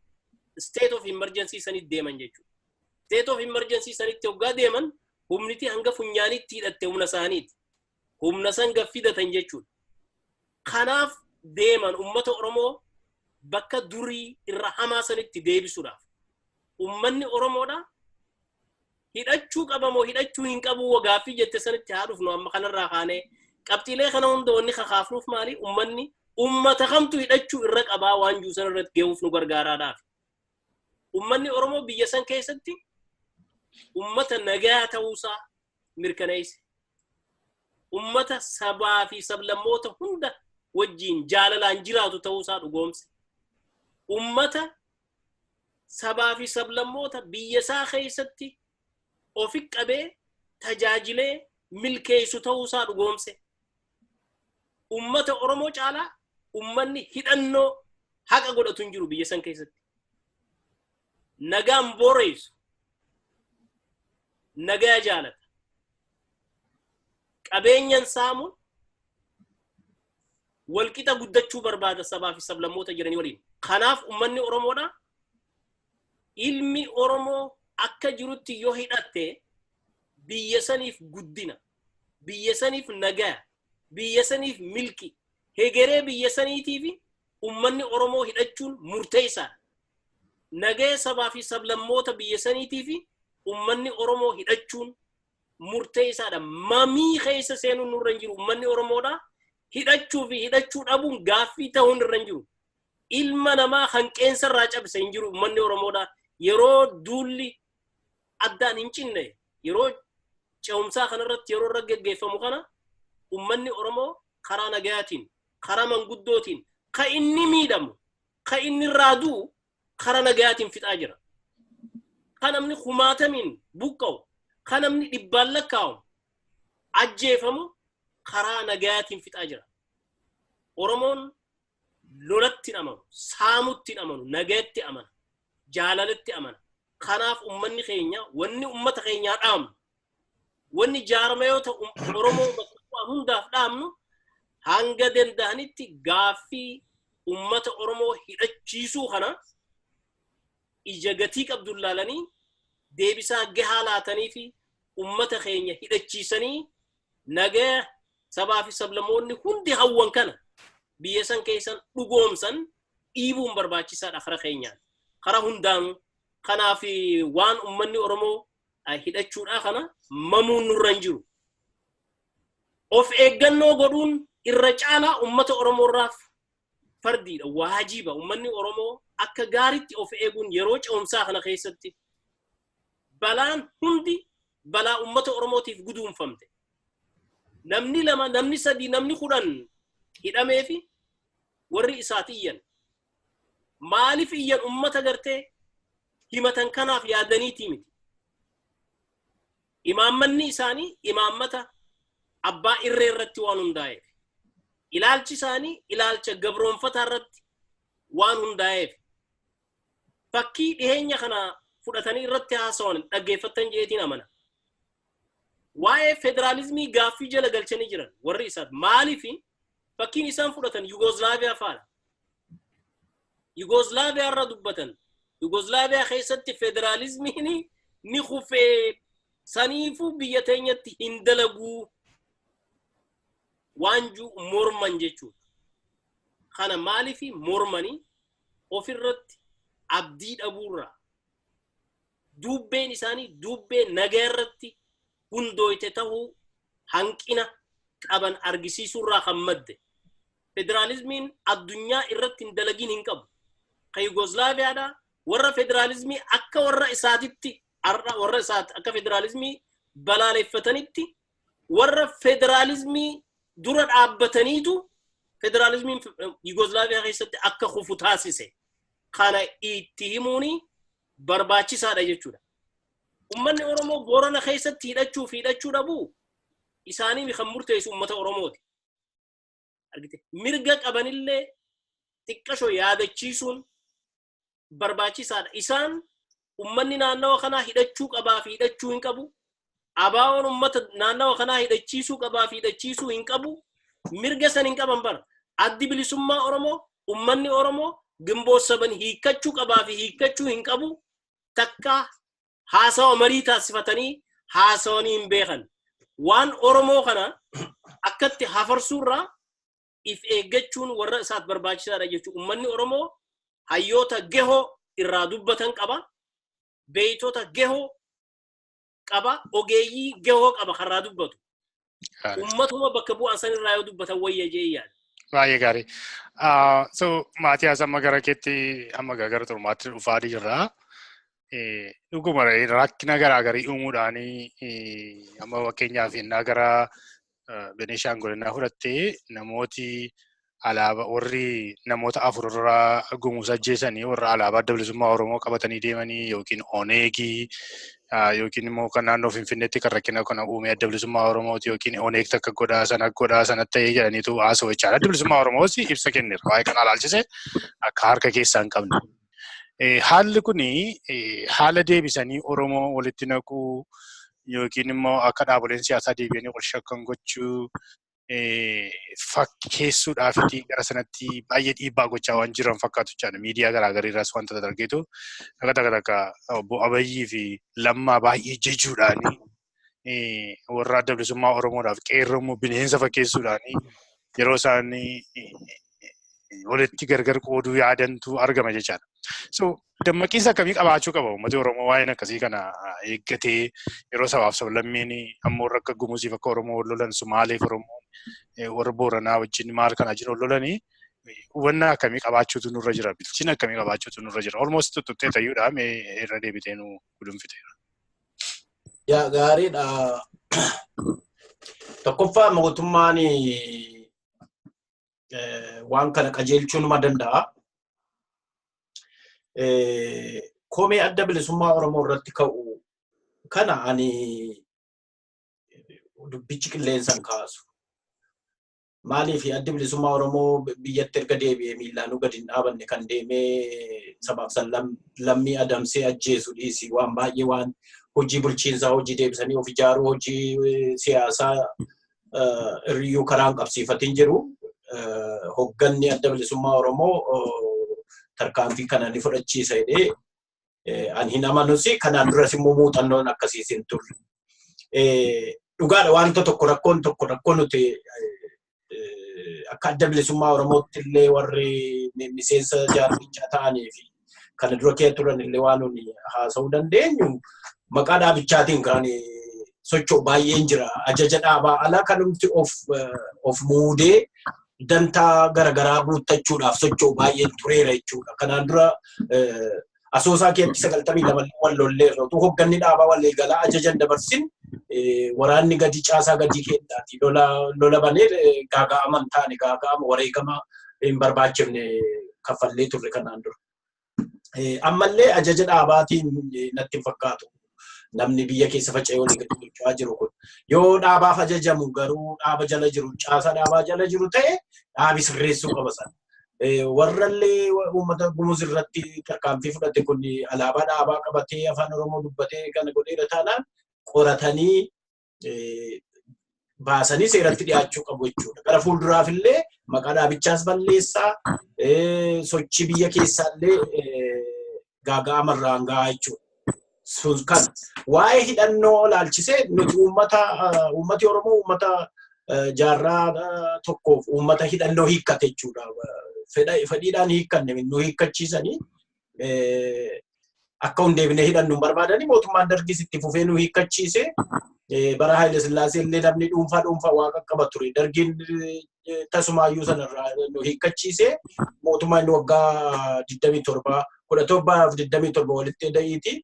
state of emergency sanitti deeman jechuudha. State of emergency sanitti hoggaa deeman humniti hanga funyaanitti hidhatte humna isaaniiti. Humna san gaffidatan jechuudha. Kanaaf deeman ummata Oromoo bakka durii irra hamaa sanitti deebisuudhaaf. Ummanni Oromoodha hidhachuu qabamoo hidhachuu hin qabu wagaaffii jette sanitti haa dhufnu amma kanarraa kaanee qabxiilee kana hunda wanni kakaafnuuf maali ummanni ummata kamtu hidhachuu irra qabaa waan juusan irratti geewuuf nu gargaaraadhaaf. Ummanni Oromoo biyya san keessatti ummata nagaa ta'uusaa mirkaneesse. Ummata sabaa fi sablammoota hunda wajjiin jaalalaan jiraatu ta'uusaa dhugoomse. Ummata sabaa fi sablammoota biyya isaa keessatti ofi qabee tajaajilee milkeessu ta'uusaa dhugoomse. Ummata Oromoo caalaa ummanni hidhannoo haqa godhatu hin jiru biyya san keessatti. Nagaan booreessu. Nagaa jaalata. Qabeenyan saamu walqixa guddachuu barbaada sabaa fi sablammoota jiranii waliin. Kanaaf ummanni Oromoodha ilmi Oromoo akka jirutti yoo hidhatte biyya saniif guddina, biyya saniif nagaa, biyya saniif milki, hegeree biyya saniitiif ummanni Oromoo hidhachuun murteessaadha. Nagaa sabaa fi sablammoota biyya saniitiif ummanni Oromoo hidhachuun murteessaadha. Mamii keessa seenuun nurra hin jiru. Ummanni Oromoodha hidhachuu fi hidhachuu dhabuun gaaffii ta'uun irra hin jiru. Ilma namaa hanqeensa irraa cabse hin jiru. Ummanni Oromoodha yeroo duulli addaan hin cinne yeroo ce'umsaa kanarratti yeroo irra geggeeffamu kana ummanni Oromoo karaa nagayaatiin karaa manguddootiin ka inni miidhamu ka inni raaduu karaa nagayaatiin fixaa jira. Kan namni kumaatamiin buqqa'u kan namni dhibbaan lakkaa'u ajjeefamu karaa nagayaatiin fixaa jira. Oromoon lolatti amanu, saamutti amanu, nagayatti amana, jaalalatti amana. Kanaaf ummanni keenya wanni ummata keenyaa dhaamnu wanni jaarmayoota Oromoo bakka hundaaf dhaamnu hanga danda'anitti gaaffii ummata Oromoo hidhachiisuu kana ija gatii qabduun laalanii deebisaa gahaa laatanii fi ummata keenya hidhachiisanii nagaya sabaa fi sablammoonni hundi hawwan kana biyya san keessan dhugoomsan dhiibuun barbaachisaadha karaa keenyaan karaa hundaanuu. Kanaaf waan ummanni Oromoo hidhachuudha kana mamuun nurra hin jiru. Of eeggannoo godhuun irra caalaa ummata Oromoo irraaf fardiidha, waajiba. Ummanni Oromoo akka gaariitti of eeguun yeroo ce'umsaa kana keessatti balaan hundi balaa ummata Oromootiif guduunfamte. Namni lama, namni sadi, namni 10 hidhamee fi warri isaati iyyan. Maaliif iyyan ummata gartee himatan kanaaf yaadaniitii miti. Imaammanni isaanii imaammata abbaa irree irratti waan hundaa'eef. Ilaalchi isaanii ilaalcha gabroonfataa irratti waan hundaa'eef. Fakkii dhiheenya kana fudhatanii irratti haasawan dhaggeeffattan jeetiin amana. Waa'ee federaalizimii gaaffii jala galchanii jiran warri isaati. Maaliif fakkiin isaan fudhatan Yugoslaaviyaa faadha. Yugoslaaviyaa irra dubbatan. Yugoslaaviyaa keessatti federalizmiin ni kufee saniifuu biyya teenyatti hin dalaguu waan morman jechuudha. Kana maaliif mormanii ofirratti abdii dhabuurraa dubbeen isaanii dubbee nagaa irratti hundooyte ta'uu hanqina qaban argisiisuurraa kan madde. Federalizmiin addunyaa irratti hin dalagin hin qabu. Ka Yugoslaaviyaadhaa warra federalizimii akka warra isaatitti warra isaat akka federalizimii balaaleffatanitti warra federalizimii dura dhaabbataniitu federalizimiin Yugoslaaviyaa keessatti akka kufu taasise. Kana itti himuuni barbaachisaadha jechuudha. Ummanni Oromoo Boorana keessatti hidhachuu dhabu isaanii kan murteessu ummata Oromooti. Argite mirga qabanillee xiqqashoo yaadachiisuun barbaachisaadha. Isaan ummanni naannawa kanaa hidhachuu qabaa fi hidhachuu hin qabu. Abaawoon ummata naannawa kanaa hidhachiisuu qabaa fi hidhachiisuu hin qabu. Mirga san hin qaban bara. Addi bilisummaa Oromoo ummanni Oromoo Gimboo 7 hiikkachuu qabaa fi hiikkachuu hin qabu. Takka haasawa marii taasifatanii haasawanii hin beekan. Waan Oromoo kana akkatti hafarsuurraa if eeggachuun warra isaat barbaachisaadha jechuudha. Ummanni Oromoo hayyoota gahoo irraa dubbatan qaba. Beeytoota gahoo qaba. Ogeeyyii gahoo qaba karraa dubbatu. Ummatuma bakka bu'an san irraa yoo dubbatan wayya jee yaada. Baay'ee gaarii. So Maatiyaas amma gara keetti amma gara xurmaatti dhufaa jirra. Dhuguma rakkina garaagarii uumuudhaanii amma fakkeenyaaf innaa gara Beneeshaangul innaa fudhattee namooti alaabaa warri namoota 4 irraa gumuus ajjeesanii warra alaabaa adda bilisummaa Oromoo qabatanii deemanii yookiin Oneegii yookiin immoo kan naannoo Finfinneetti kan rakkina kana uume adda bilisummaa Oromooti yookiin Oneeg takka godhaa sana ta'ee jedhaniitu haasa'u jechaadha. Adda bilisummaa Oromoos ibsa kenneera. Waa'ee kana ilaalchise akka harka keessaa hin qabne. Haalli kuni haala deebisanii Oromoo walitti naquu yookiin immoo akka dhaaboleen siyaasaa deebi'anii wal shakkan gochuu fakkeessuudhaaf gara sanatti baay'ee dhiibbaa gochaa waan jiran fakkaatu jechaadha. Miidiyaa garaagaraa irraas wantoota dargeetu takka obbo Abiyyii fi Lammaa baay'ee jechuudhaani warra adda bilisummaa Oromoodhaaf qeerroo bineensa fakkeessuudhaani yeroo isaan walitti gargar qooduu yaadantu argama jechaadha. So dammaqiinsa akkamii qabaachuu qaba uummati Oromoo waa'een akkasii kana eeggatee yeroo sabaaf sablammiin ammoo akka gumusiif akka Oromoo wal lolan Sumaaleef Oromoo warra Booranaa wajjin maal kana jiru wal lolanii hubannaa akkamii qabaachuutu nurra jira bilchina akkamii qabaachuutu nurra jira almost tuttee tayyuudha mee irra deebitee nu gudunfiteera. Yaa gaariidha. Tokkoffaa mootummaan waan kana qajeelchuu numa danda'a. Komee adda bilisummaa Oromoo irratti ka'u kana ani dubbichi qilleensaan kaasu. Maaliif adda bilisummaa Oromoo biyyatti erga deebi'ee miilaanuu gadi hin dhaabanne kan deemee sabaaf lammii adamsee ajjeesu dhiisi waan baay'ee waan hojii bulchiinsaa hojii deebisanii of ijaaruu hojii siyaasaa hiriyuu karaan qabsiifatiin jiru. Hogganni adda bilisummaa Oromoo tarkaanfii kana ni fudhachiisa jedhee an hin amanusi kanaan duras immoo muuxannoon akkasiis hin turre. Dhugaadha wanta tokko nuti akka adda bilisummaa Oromootti illee warri miseensa jaarmichaa ta'anii fi kana dura kee turan illee waan nuti haasa'uu dandeenyu maqaa dhaabichaatiin kan socho'u baay'een jira. Ajaja dhaabaa alaa kanumti of muudee dantaa garagaraa guuttachuudhaaf socho'u baay'een tureera jechuudha. Kanaan dura asoosaa keetti 92 wallolleerra utuu hogganni dhaabaa waliigalaa ajajan dabarsin waraanni gadi caasaa gadi kennaati. Lola banee gaaga'aman taane gaaga'ama wareegama hin barbaachifne kaffallee turre kanaan dura. Ammallee ajaja dhaabaatiin natti hin fakkaatu. Namni biyya keessa faca'ee olii gadi gochaa jiru kun yoo dhaabaaf ajajamu garuu dhaaba jala jiru caasaa dhaabaa jala jiru ta'e dhaabi sirreessuu qaba sana. Warrallee uummata gumuz irratti tarkaanfii fudhate kun alaabaa dhaabaa qabatee afaan Oromoo dubbatee kana godheera taanaan qoratanii baasanii seeratti dhiyaachuu qabu jechuudha. Gara fuulduraaf illee maqaa dhaabichaas balleessaa sochii biyya keessaallee gaaga'amarraan gahaa jechuudha. Kan waa'ee hidhannoo laalchisee nuti uummati Oromoo uummata jaarraa tokkoof uummata hidhannoo hiikkate jechuudha. Fedhiidhaan hiikkanne nu hiikkachiisanii akka hundeebine hidhannu barbaadanii mootummaan dargis itti fufee nu hiikkachiise. Bara Haile Sillaasee illee namni dhuunfaa waa qaqqaba ture. Dargiin tasumaayyuu sanarraa nu hiikkachiise. Mootummaan waggaa 27 17 walitti da'iiti.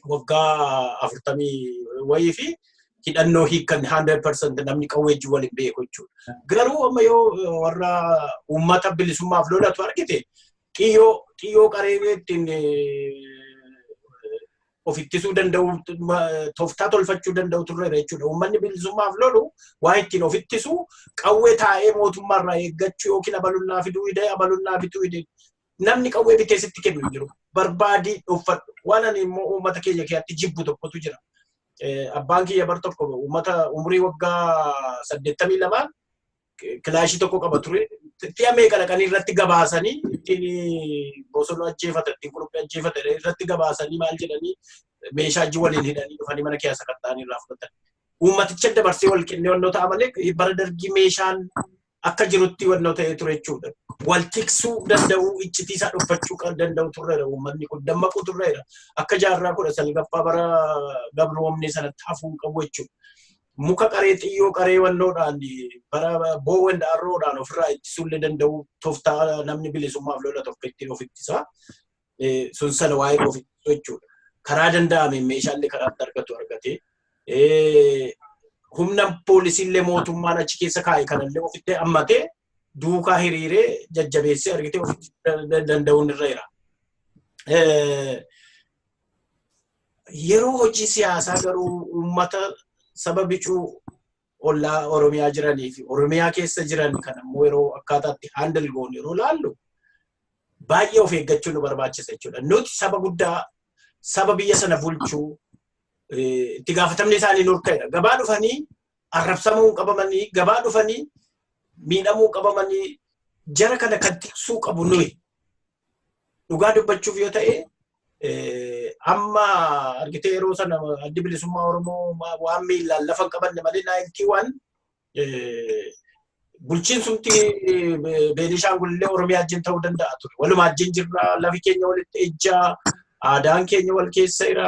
Waggaa 40 wayii fi hidhannoo hiikkanne 100% namni qawweejji waliin beeku jechuudha. Garuu amma yoo warra uummata bilisummaaf lolatu argite xiyyoo qareebee ittiin of ittisuu danda'u tooftaa tolfachuu danda'u turreera jechuudha. Uummanni bilisummaaf lolu waa ittiin of ittisu qawwee taa'ee mootummaarraa eeggachuu yookiin abalunnaa fiduu hidhee abalunnaa fiduu hidhee namni qawwee bitee sitti kennu hin jiru. Barbaadii dhuunfadhu. Waan ani immoo uummata keenya keessatti jibbu tokkotu jira. Abbaan kiyya bar tokko uummata umurii waggaa 82 kilaashii tokko qaba ture. Xiyaa meeqa dhaqanii irratti gabaasanii ittiin bosona ajjeefatan ittiin quruphee ajjeefatan irratti gabaasanii maal jedhanii meeshaa ajji waliin hidhanii dhufanii mana keessa qaxxaanii irraa fudhatan. Uummaticha dabarsee wal kennee wannoo ta'a malee bara dargii meeshaan akka jirutti wannoo ta'ee ture jechuudha. Wal tiksuu danda'u iccitiisaa dhuffachuu danda'u turreera uummanni kun dammaquu turreera. Akka jaarraa 19 bara gabroomni sanatti hafuu qabu jechuudha. Muka qaree xiyyoo qaree wannoodhaan bara boowwan daarroodhaan ofirraa ittisuullee danda'u tooftaa namni bilisummaaf lola tokko ittiin of ittisaa. Sun sana waa'ee of ittisuu jechuudha. Karaa danda'ame meeshaalee karaatti argatu argatee humna poolisiillee mootummaan achi keessa kaa'e kanallee ofitti hammatee duukaa hiriiree jajjabeessee argitee ofitti danda'uun irra jira. Yeroo hojii siyaasaa garuu uummata saba bicuu ollaa Oromiyaa jiranii fi Oromiyaa keessa jiran kan ammoo yeroo akkaataatti handle goon yeroo laallu baay'ee of eeggachuu nu barbaachisa jechuudha. Nuti saba guddaa saba biyya sana bulchuu itti gaafatamni isaanii nurka'edha. Gabaa dhufanii arrabsamuu qabamanii gabaa dhufanii miidhamuu qabamanii jara kana kan tiksuu qabu nuyi. Dhugaa dubbachuuf yoo ta'e amma argitee yeroo sana addi bilisummaa Oromoo waan miilaan lafa qabanne malee 91 bulchiinsumti Beenishaangulillee Oromiyaa wajjin ta'uu danda'a ture. Waluma wajjin jirra lafi keenya walitti ejjaa aadaan keenya wal keessa jira.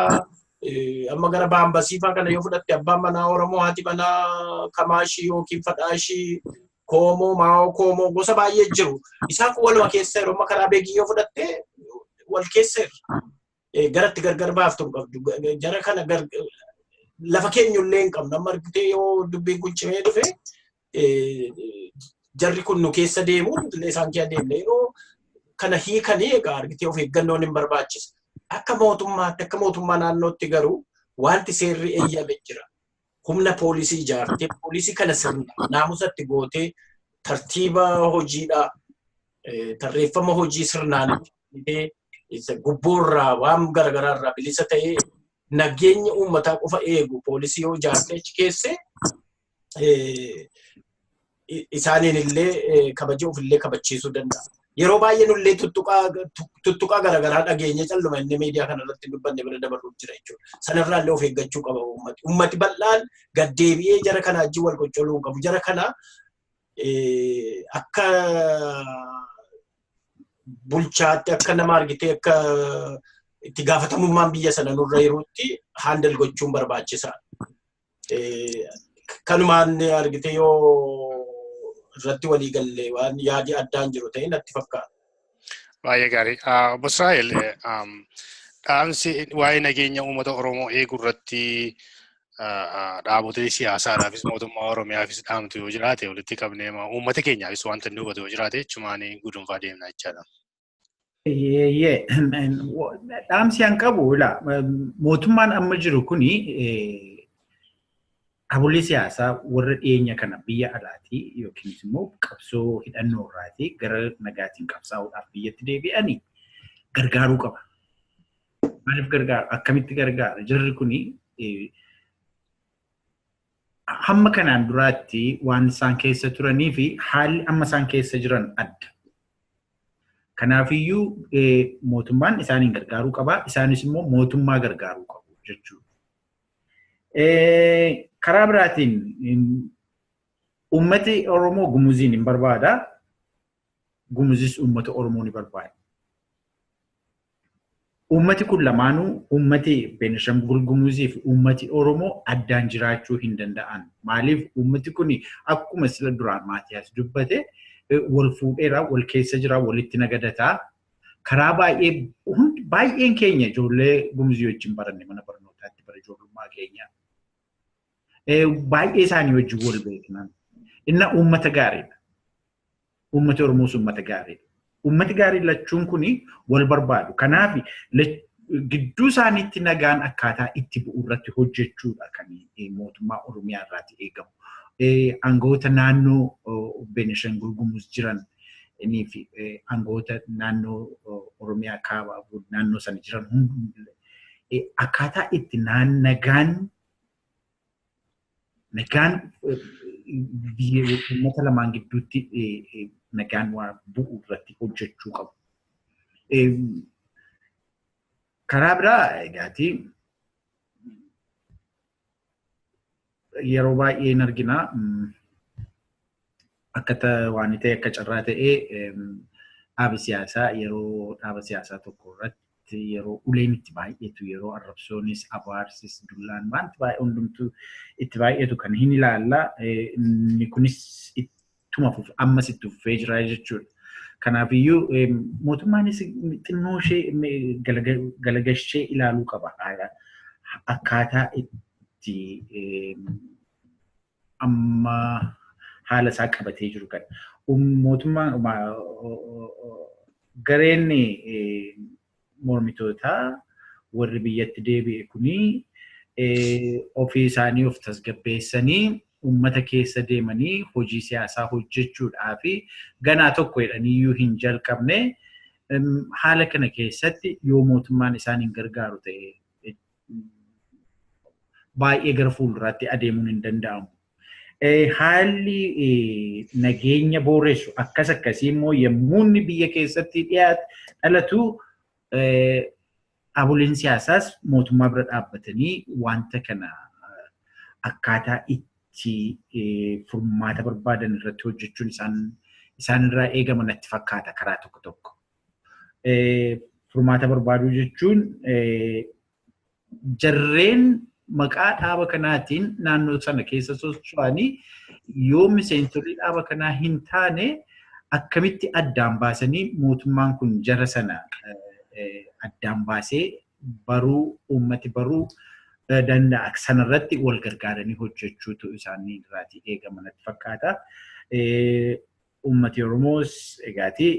Amma gara Baambasiifaa kana yoo fudhatte abbaan manaa Oromoo haati manaa Kamaashii yookiin Fadhaashii Koomoo Maao Koomoo gosa baay'ee jiru. Isaan kun waluma keessa yeroo karaa beekii yoo fudhatte wal keessa garatti gargar baaftu qabdu. Jara kana lafa keenyullee hin qabnu amma argitee yoo dubbiin kun cimee dhufe jarri kun nu keessa deemuun illee isaan keessa deemne yeroo kana hiikanii egaa argitee of eeggannoon hin barbaachisa. Akka mootummaa naannootti garuu wanti seerri eeyyame jira. Humna poolisii ijaartee poolisii kana sirna naamusatti gootee tartiiba hojiidhaa tarreeffama hojii sirnaan gubboorraa waan garagaraarraa bilisa ta'ee nageenya uummataa qofa eegu poolisii yoo ijaartee achi keesse isaaniin illee kabaja ofillee kabachiisuu danda'a. Yeroo baay'ee nullee tuttuqaa garagaraa dhageenya calluma inni miidiyaa kanarratti dubbanne bira dabaluuf jira jechuudha. Sanarraa illee of eeggachuu qaba uummati. Uummati bal'aan gaddeebi'ee jara kanaa wajjin wal qoccoluu qabu. Jara kana akka bulchaatti akka nama argitee akka itti gaafatamummaan biyya sana nurra jirutti haandal gochuun barbaachisaadha. Kanumaan argitee yoo irratti walii gallee waan yaadi addaan jiru ta'e natti fakkaata. Baay'ee gaarii. Obbo Israa'el dhaamsi waa'ee nageenya uummata Oromoo eeguu irratti dhaabolee siyaasaadhaafis mootummaa Oromiyaafis dhaamtu yoo jiraate walitti qabnee uummata keenyaafis wanta inni hubatu yoo jiraate jechumaan gudunfaa deemna jechaadha. Dhaamsi an qabu mootummaan amma jiru kuni dhaabolee siyaasaa warra dhiyeenya kana biyya alaatii yookiin immoo qabsoo hidhannoo irraatii gara nagaatiin qabsaa'uudhaaf biyyatti deebi'anii gargaaruu qaba. Maaliif gargaara? Akkamitti gargaara? Jarri kuni hamma kanaan duraatti waan isaan keessa turanii fi haalli amma isaan keessa jiran adda. Kanaafiyyuu mootummaan isaaniin gargaaruu qaba. Isaanis immoo mootummaa gargaaruu qabu jechuudha. Karaa biraatiin uummati Oromoo gumuziin hin barbaada. Gumuzis uummata Oromoo ni barbaada. Uummati kun lamaanuu uummati Beenishaangul Gumuzii fi uummati Oromoo addaan jiraachuu hin danda'an. Maaliif uummati kun akkuma sila duraan Maatiyaas dubbate wal fuudheera, wal keessa jira, walitti nagadataa. Karaa baay'een keenya ijoollee Gumuzii wajjin baranne mana barnootaatti bara ijoollummaa keenya. Baay'ee isaanii wajjin wal beeknan. Inna uummata gaariidha. Uummati Oromoos uummata gaariidha. Uummati gaarii lachuun kuni wal barbaadu. Kanaaf gidduu isaaniitti nagaan akkaataa itti bu'u irratti hojjechuudha kan mootummaa Oromiyaa irraati eegamu. Aangawoota naannoo Beenishaangul Gumuz jiran fi aangawoota naannoo Oromiyaa kaabaa naannoo sana jiran hundumillee akkaataa itti nagaan uummata lamaan gidduutti nagaan waan bu'u irratti hojjechuu qabu. Karaa biraa egaati yeroo baay'ee argina akkata waan ta'e akka carraa ta'ee dhaaba siyaasaa yeroo dhaaba siyaasaa tokko irratti yeroo uleen itti baay'eetu yeroo arrabsoonis abaarsis dullaan wanti baay'ee hundumtuu itti baay'eetu kan hin ilaalla. Inni kunis ittuma ammas itti fufee jira jechuudha. Kanaafiyyuu mootummaanis xinnoo ishee galagashee ilaaluu qaba. Akkaataa itti amma haala isaa qabatee jiru kan. Mootummaan gareen mormitootaa warri biyyatti deebi'e kuni ofii isaanii of tasgabbeessanii uummata keessa deemanii hojii siyaasaa hojjechuudhaa fi ganaa tokko jedhaniiyyuu hin jalqabne haala kana keessatti yoo mootummaan isaaniin gargaaru ta'e baay'ee gara fuulduraatti adeemuun hin danda'amu. Haalli nageenya booressu akkasii immoo yommuu inni biyya keessatti dhalatu dhaaboleen siyaasaas mootummaa bira dhaabbatanii wanta kana akkaataa itti furmaata barbaadan irratti hojjechuun isaan irraa eegama natti fakkaata karaa tokko tokko. Furmaata barbaaduu jechuun jarreen maqaa dhaaba kanaatiin naannoo sana keessa socho'anii yoo miseensonni dhaaba kanaa hin taane akkamitti addaan baasanii mootummaan kun jara sana addaan baasee baruu uummati baruu danda'a. Sanarratti wal gargaaranii hojjechuutu isaanii irraati eegama natti fakkaata. Uummati Oromoos egaati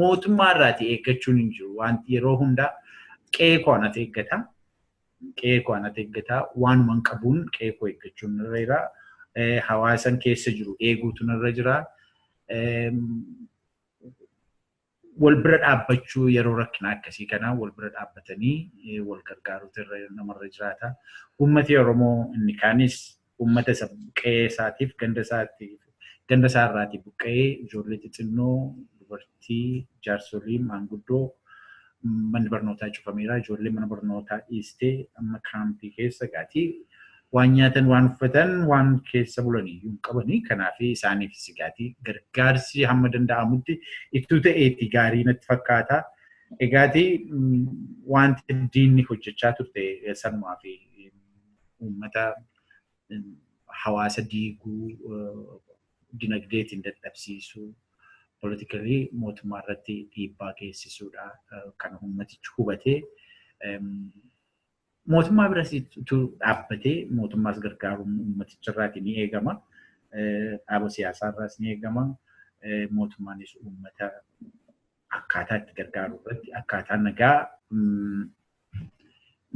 mootummaa irraati eeggachuun hin jiru. Wanti yeroo hundaa qe'ee koo anatu eeggata. Qe'ee koo anatu eeggata. Waanumaan qabuun qe'ee koo eeggachuun irra jira. Hawaasan keessa jiru eeguutu irra jira. Wal bira dhaabbachuu yeroo rakkinaa akkasii kana wal bira dhaabbatanii wal gargaaruutu namarra jiraata. Uummati Oromoo inni kaanis uummata qe'ee isaatiif ganda isaarraati buqqa'ee ijoollee xixinnoo dubartii jaarsolii maanguddoo manni barnootaa cufameera ijoollee mana barnootaa dhiistee amma kaampii keessa gaatii waan nyaatan waan uffatan waan keessa bulanii hin qabanii kanaaf isaaniif sigaatii gargaarsi hamma danda'amutti ittuu ta'eetti gaarii natti fakkaata. Egaati wanti diinni hojjechaa turte sanumaa fi uummata hawaasa diiguu dinagdeetiin dadhabsiisuu politikali mootummaa irratti dhiibbaa geessisuudha kan uummatichi hubatee mootummaa birasiitu dhaabbatee mootummaas gargaaruun uummaticharraati ni eegama. Dhaaba siyaasaarraas ni eegama. Mootummaanis uummata akkaataa itti gargaaruu irratti akkaataa nagaa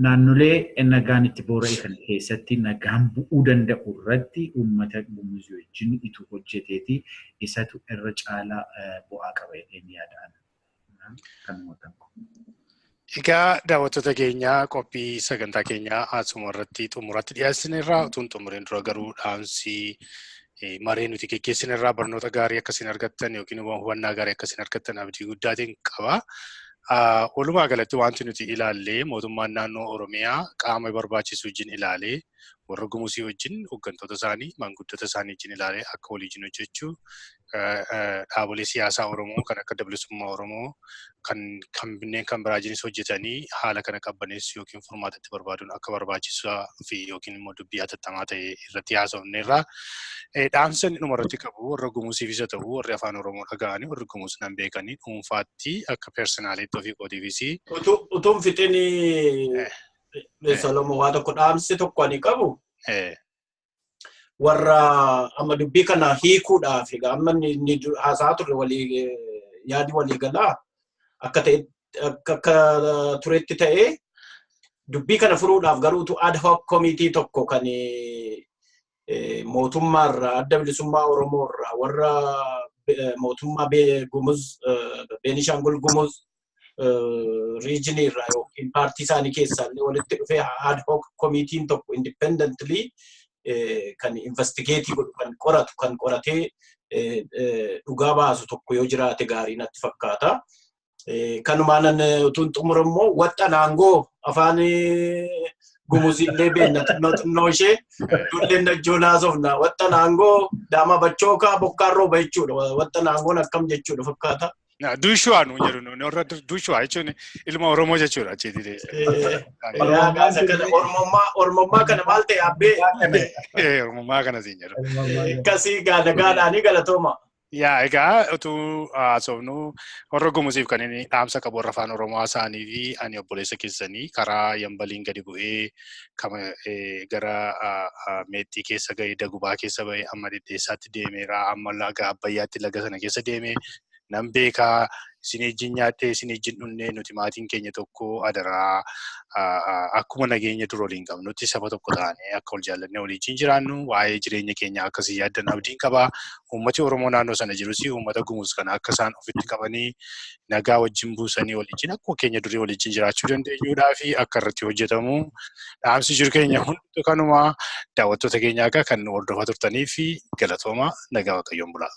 naannolee nagaan itti boora'e kan keessatti nagaan bu'uu danda'u irratti uummata gumuzii wajjin itti hojjeteeti isatu irra caalaa bu'aa qaba jedhanii yaadaan kan mootummaa. Egaa daawwattoota keenyaa qophii sagantaa keenyaa asuma irratti xumuratti dhiyaasineerraa utuun xumureen dura garuu dhaamsi maree nuti geggeessineerraa barnoota gaarii akkasiin argattan yookiin hubannaa gaarii akkasiin argattan abdii guddaatiin qaba. Walumaa galatti wanti nuti ilaallee mootummaan naannoo Oromiyaa qaama barbaachisu wajjin ilaalee warra gumuzii wajjin hooggantoota isaanii maanguddota isaanii wajjin ilaalee akka waliin hojjechuu dhaabolee siyaasaa Oromoo kan akka Dabalisummaa Oromoo kan biraa jinis hojjetanii haala kana qabbaneessu yookiin furmaata itti barbaaduun akka barbaachisaa fi yookiin immoo dubbii hatattamaa ta'e irratti haasofneerra. Dhaamsa dhumarratti qabu warra gumuziifis haa ta'u warri afaan Oromoo dhaga'anii warri gumuz nan beekanii dhuunfaatti akka personaaliitti ofii qootiifis. Utuun fixinii Salomoo waa tokko dhaamsi tokko ani qabu. Warra amma dubbii kana hiikuudhaaf amma ni haasaa turre walii yaadi walii galaa akka turetti ta'ee dubbii kana furuudhaaf garuutu ad hoc committee tokko kan mootummaarraa adda bilisummaa Oromoorraa warra mootummaa Gumuz Beenishaangul Gumuz regionirraa yookiin paartii isaanii keessaa walitti dhufee ad hoc committeen tokko independently kan investigate godhu kan qoratee dhugaa baasu tokko yoo jiraate gaarii natti fakkaata. Kanumaan utuun xumurammoo waxxanaangoo afaan gumuzillee beenna xinnoo ishee dulleen najjoonaasofna waxxanaangoo daama bachookaa bokkaan rooba jechuudha. Waxxanaangoon akkam jechuudha fakkaata. Duushuwaa nuun jedhu nuun warra duushuwaa jechuun ilma Oromoo jechuudha achitti. Oromummaa kana maal ta'e abbee? Oromummaa kana siin jedhu. Akkasii gaadhaanii galatooma. Yaa egaa utuu haasofnu warra gumuziif kan inni dhaamsa qabu warra afaan Oromoo isaanii fi ani obboleessa keessanii karaa Yambaliin gadi bu'ee gara Meexxii keessa gahee Dagubaa keessa bahee amma Deddeessaatti deemeera amma laga Abbayyaatti laga sana keessa deemee nan beekaa isin ijjiin nyaattee isin ijjiin dhunnee nuti maatiin keenya tokko adaraa akkuma nageenya dura waliin qabnutti saba tokko taanee akka wal jaallannee waliin jiraannu waa'ee jireenya keenya akkasii yaaddan abdiin qabaa. Uummati Oromoo naannoo sana jirus uummata Gumuz kana akka isaan ofitti qabanii nagaa wajjin buusanii waliin akkuma keenya durii waliin jiraachuu dandeenyuudhaa fi akka irratti hojjetamu dhaamsi jiru keenya hundi kanuma daawwattoota keenya akka kan hordofaa turtanii fi galatooma nagaa Waaqayyoon bulaa.